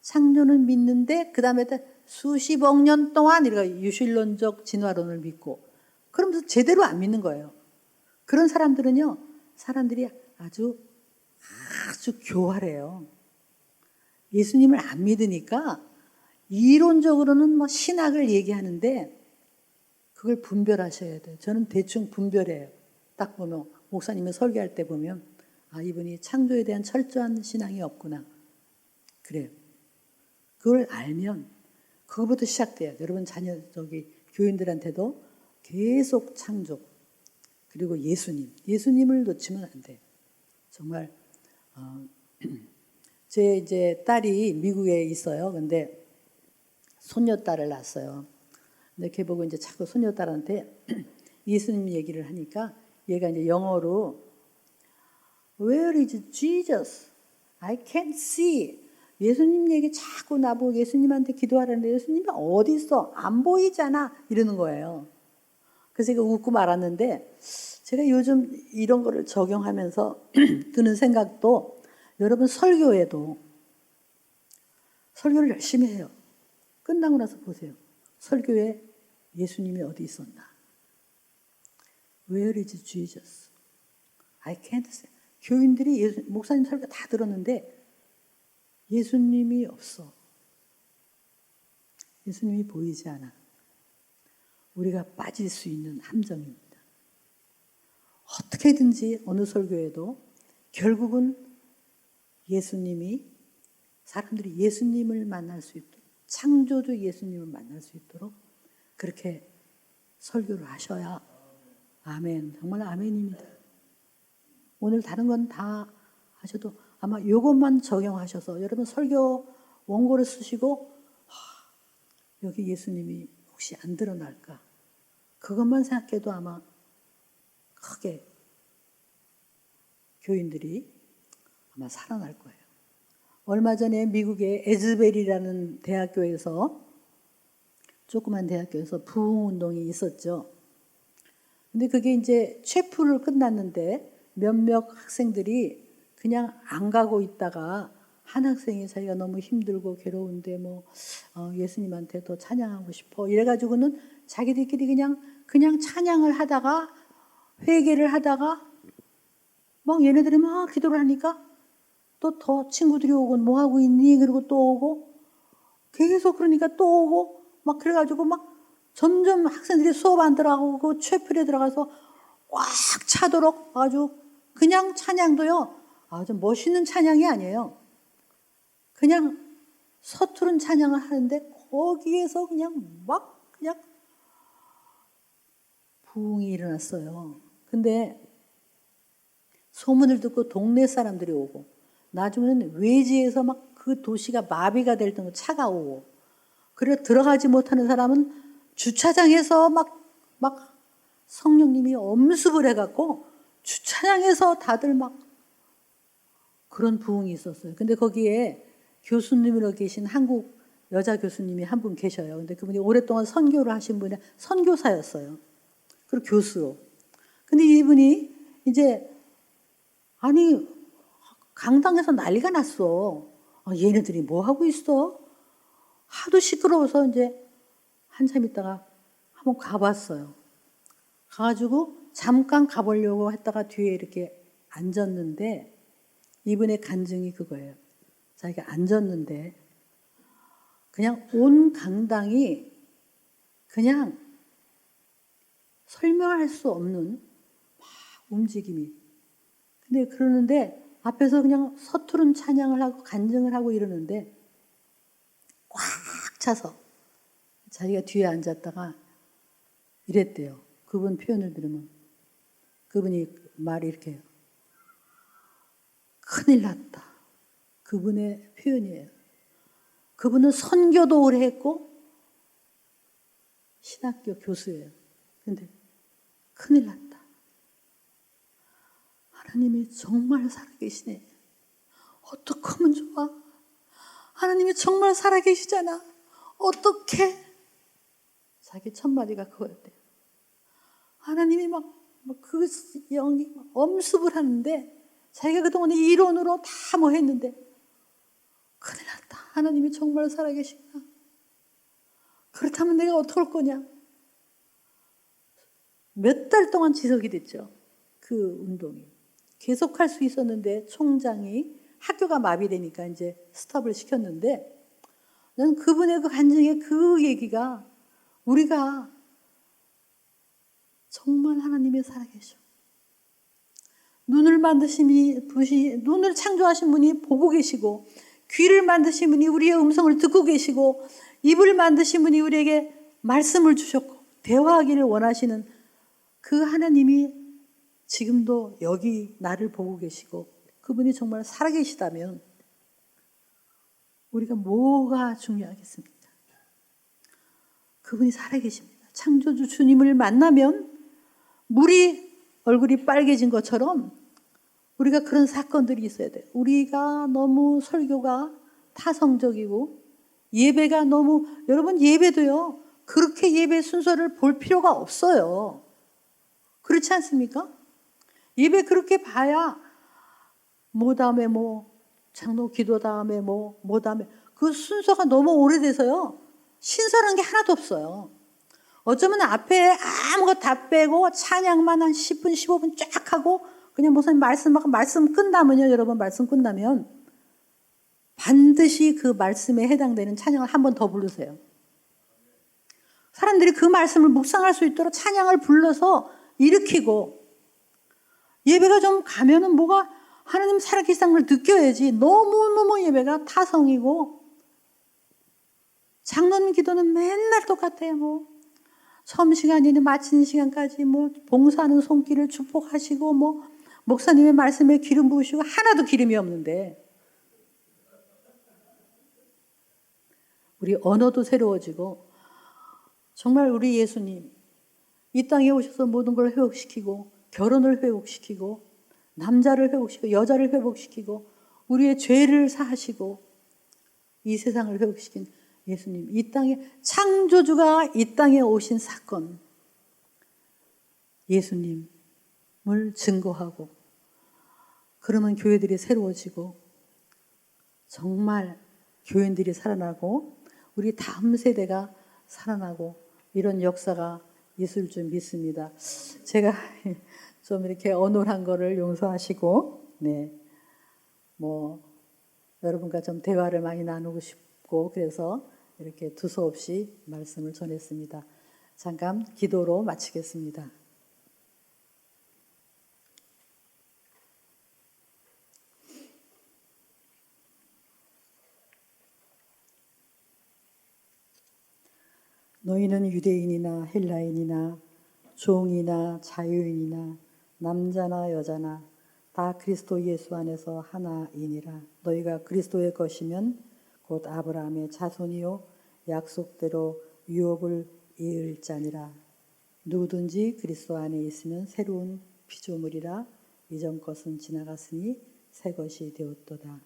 창조는 믿는데 그 다음에 수십억 년 동안 이렇게 유실론적 진화론을 믿고 그러면서 제대로 안 믿는 거예요. 그런 사람들은요 사람들이 아주 교활해요. 예수님을 안 믿으니까 이론적으로는 뭐 신학을 얘기하는데 그걸 분별하셔야 돼요. 저는 대충 분별해요. 딱 보면 목사님이 설교할 때 보면 아 이분이 창조에 대한 철저한 신앙이 없구나. 그래요. 그걸 알면 그거부터 시작돼요. 여러분 교인들한테도 계속 창조 그리고 예수님을 놓치면 안 돼요. 정말 제 이제 딸이 미국에 있어요. 근데 손녀딸을 낳았어요. 근데 걔 보고 이제 자꾸 손녀딸한테 예수님 얘기를 하니까 얘가 이제 영어로 Where is Jesus? I can't see. 예수님 얘기 자꾸 나보고 예수님한테 기도하라는데 예수님이 어디 있어? 안 보이잖아. 이러는 거예요. 그래서 제가 웃고 말았는데 제가 요즘 이런 거를 적용하면서 드는 생각도 여러분 설교에도 설교를 열심히 해요. 끝나고 나서 보세요. 설교에 예수님이 어디 있었나? Where is Jesus? I can't see. 교인들이 목사님 설교 다 들었는데 예수님이 없어. 예수님이 보이지 않아. 우리가 빠질 수 있는 함정입니다. 어떻게든지 어느 설교에도 결국은 예수님이 사람들이 예수님을 만날 수 있도록 창조주 예수님을 만날 수 있도록 그렇게 설교를 하셔야 아멘. 정말 아멘입니다. 오늘 다른 건 다 하셔도 아마 이것만 적용하셔서 여러분 설교 원고를 쓰시고 여기 예수님이 혹시 안 드러날까? 그것만 생각해도 아마 크게 교인들이 아마 살아날 거예요. 얼마 전에 미국의 에즈벨이라는 대학교에서 조그만 대학교에서 부흥운동이 있었죠. 근데 그게 이제 체프를 끝났는데 몇몇 학생들이 그냥 안 가고 있다가 한 학생이 자기가 너무 힘들고 괴로운데 예수님한테 더 찬양하고 싶어 이래가지고는 자기들끼리 그냥 찬양을 하다가 회개를 하다가 막 얘네들이 막 기도를 하니까 또 더 친구들이 오고 뭐 하고 있니? 그리고 또 오고 계속 그러니까 또 오고 막 그래가지고 막 점점 학생들이 수업 안 들어가고 그 채플에 들어가서 꽉 차도록 아주 그냥 찬양도요 아주 멋있는 찬양이 아니에요. 그냥 서투른 찬양을 하는데 거기에서 그냥 부흥이 일어났어요. 근데 소문을 듣고 동네 사람들이 오고 나중에는 외지에서 막 그 도시가 마비가 될 정도로 차가 오고 그래 들어가지 못하는 사람은 주차장에서 막 성령님이 엄습을 해갖고 주차장에서 다들 막 그런 부흥이 있었어요. 근데 거기에 교수님으로 계신 한국 여자 교수님이 한 분 계셔요. 근데 그분이 오랫동안 선교를 하신 분이 선교사였어요. 그리고 교수로. 근데 이분이 이제 아니 강당에서 난리가 났어. 얘네들이 뭐 하고 있어? 하도 시끄러워서 이제 한참 있다가 한번 가봤어요. 가가지고 잠깐 가보려고 했다가 뒤에 이렇게 앉았는데 이분의 간증이 그거예요. 자기가 앉았는데 그냥 온 강당이 그냥 설명할 수 없는 막 움직임이. 근데 그러는데 앞에서 그냥 서투른 찬양을 하고 간증을 하고 이러는데 꽉 차서 자기가 뒤에 앉았다가 이랬대요. 그분 표현을 들으면 그분이 말이 이렇게 해요. 큰일 났다. 그분의 표현이에요. 그분은 선교도 오래 했고 신학교 교수예요. 근데 큰일 났다. 하나님이 정말 살아계시네. 어떻게 하면 좋아? 하나님이 정말 살아계시잖아. 어떻게? 자기 첫 마디가 그거였대요. 하나님이 그 영이 엄습을 하는데 자기가 그동안에 이론으로 다 뭐 했는데 큰일 났다. 하나님이 정말 살아계시구나. 그렇다면 내가 어떻게 할 거냐? 몇 달 동안 지속이 됐죠. 그 운동이. 계속할 수 있었는데 총장이 학교가 마비되니까 이제 스톱을 시켰는데 나는 그분의 그 간증의 그 얘기가 우리가 정말 하나님이 살아계셔. 눈을 눈을 창조하신 분이 보고 계시고 귀를 만드신 분이 우리의 음성을 듣고 계시고 입을 만드신 분이 우리에게 말씀을 주셨고 대화하기를 원하시는 그 하나님이 지금도 여기 나를 보고 계시고 그분이 정말 살아계시다면 우리가 뭐가 중요하겠습니까? 그분이 살아계십니다. 창조주 주님을 만나면 물이 얼굴이 빨개진 것처럼 우리가 그런 사건들이 있어야 돼요. 우리가 너무 설교가 타성적이고 예배가 너무 여러분 예배도요. 그렇게 예배 순서를 볼 필요가 없어요. 그렇지 않습니까? 예배 그렇게 봐야 뭐 다음에 뭐 장로 기도 다음에 뭐 다음에 그 순서가 너무 오래돼서요. 신선한 게 하나도 없어요. 어쩌면 앞에 아무것도 다 빼고 찬양만 한 10분 15분 쫙 하고 그냥 목사님 말씀 끝나면요. 여러분 말씀 끝나면 반드시 그 말씀에 해당되는 찬양을 한 번 더 부르세요. 사람들이 그 말씀을 묵상할 수 있도록 찬양을 불러서 일으키고 예배가 좀 가면은 뭐가 하나님 살아계시다는 걸 느껴야지. 너무너무 예배가 타성이고 장로님 기도는 맨날 똑같아요. 뭐 처음 시간이니 마치는 시간까지 뭐 봉사하는 손길을 축복하시고 뭐 목사님의 말씀에 기름 부으시고 하나도 기름이 없는데 우리 언어도 새로워지고 정말 우리 예수님 이 땅에 오셔서 모든 걸 회복시키고 결혼을 회복시키고 남자를 회복시키고 여자를 회복시키고 우리의 죄를 사하시고 이 세상을 회복시킨 예수님 이 땅에 창조주가 이 땅에 오신 사건 예수님을 증거하고 그러면 교회들이 새로워지고 정말 교인들이 살아나고 우리 다음 세대가 살아나고 이런 역사가 있을 줄 믿습니다. 제가 좀 이렇게 어눌한 거를 용서하시고 뭐 여러분과 좀 대화를 많이 나누고 싶고 그래서 이렇게 두서없이 말씀을 전했습니다. 잠깐 기도로 마치겠습니다. 너희는 유대인이나 헬라인이나 종이나 자유인이나 남자나 여자나 다 그리스도 예수 안에서 하나이니라. 너희가 그리스도의 것이면 곧 아브라함의 자손이요 약속대로 유업을 이을 자니라. 누구든지 그리스도 안에 있으면 새로운 피조물이라. 이전 것은 지나갔으니 새 것이 되었도다.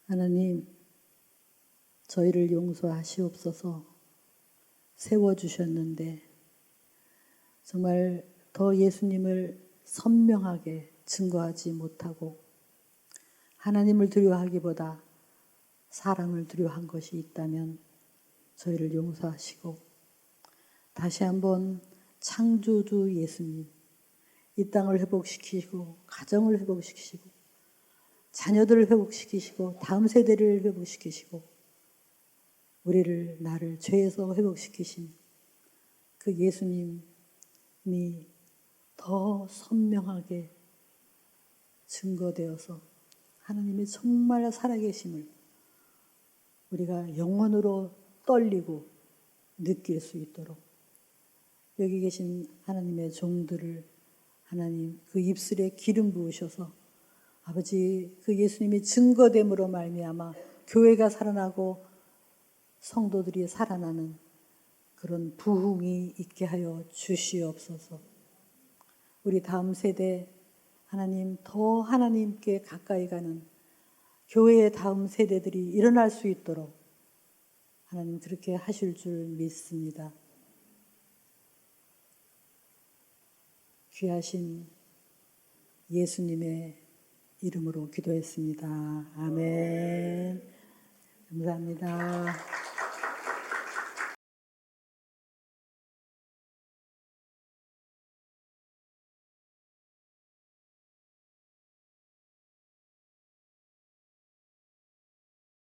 하나님, 저희를 용서하시옵소서. 세워주셨는데 정말 더 예수님을 선명하게 증거하지 못하고 하나님을 두려워하기보다 사람을 두려워한 것이 있다면 저희를 용서하시고 다시 한번 창조주 예수님 이 땅을 회복시키시고 가정을 회복시키시고 자녀들을 회복시키시고 다음 세대를 회복시키시고 우리를 나를 죄에서 회복시키신 그 예수님이 더 선명하게 증거되어서 하나님이 정말 살아계심을 우리가 영혼으로 떨리고 느낄 수 있도록 여기 계신 하나님의 종들을 하나님 그 입술에 기름 부으셔서 아버지 그 예수님이 증거됨으로 말미암아 교회가 살아나고 성도들이 살아나는 그런 부흥이 있게 하여 주시옵소서. 우리 다음 세대 하나님 더 하나님께 가까이 가는 교회의 다음 세대들이 일어날 수 있도록 하나님 그렇게 하실 줄 믿습니다. 귀하신 예수님의 이름으로 기도했습니다. 아멘. 감사합니다.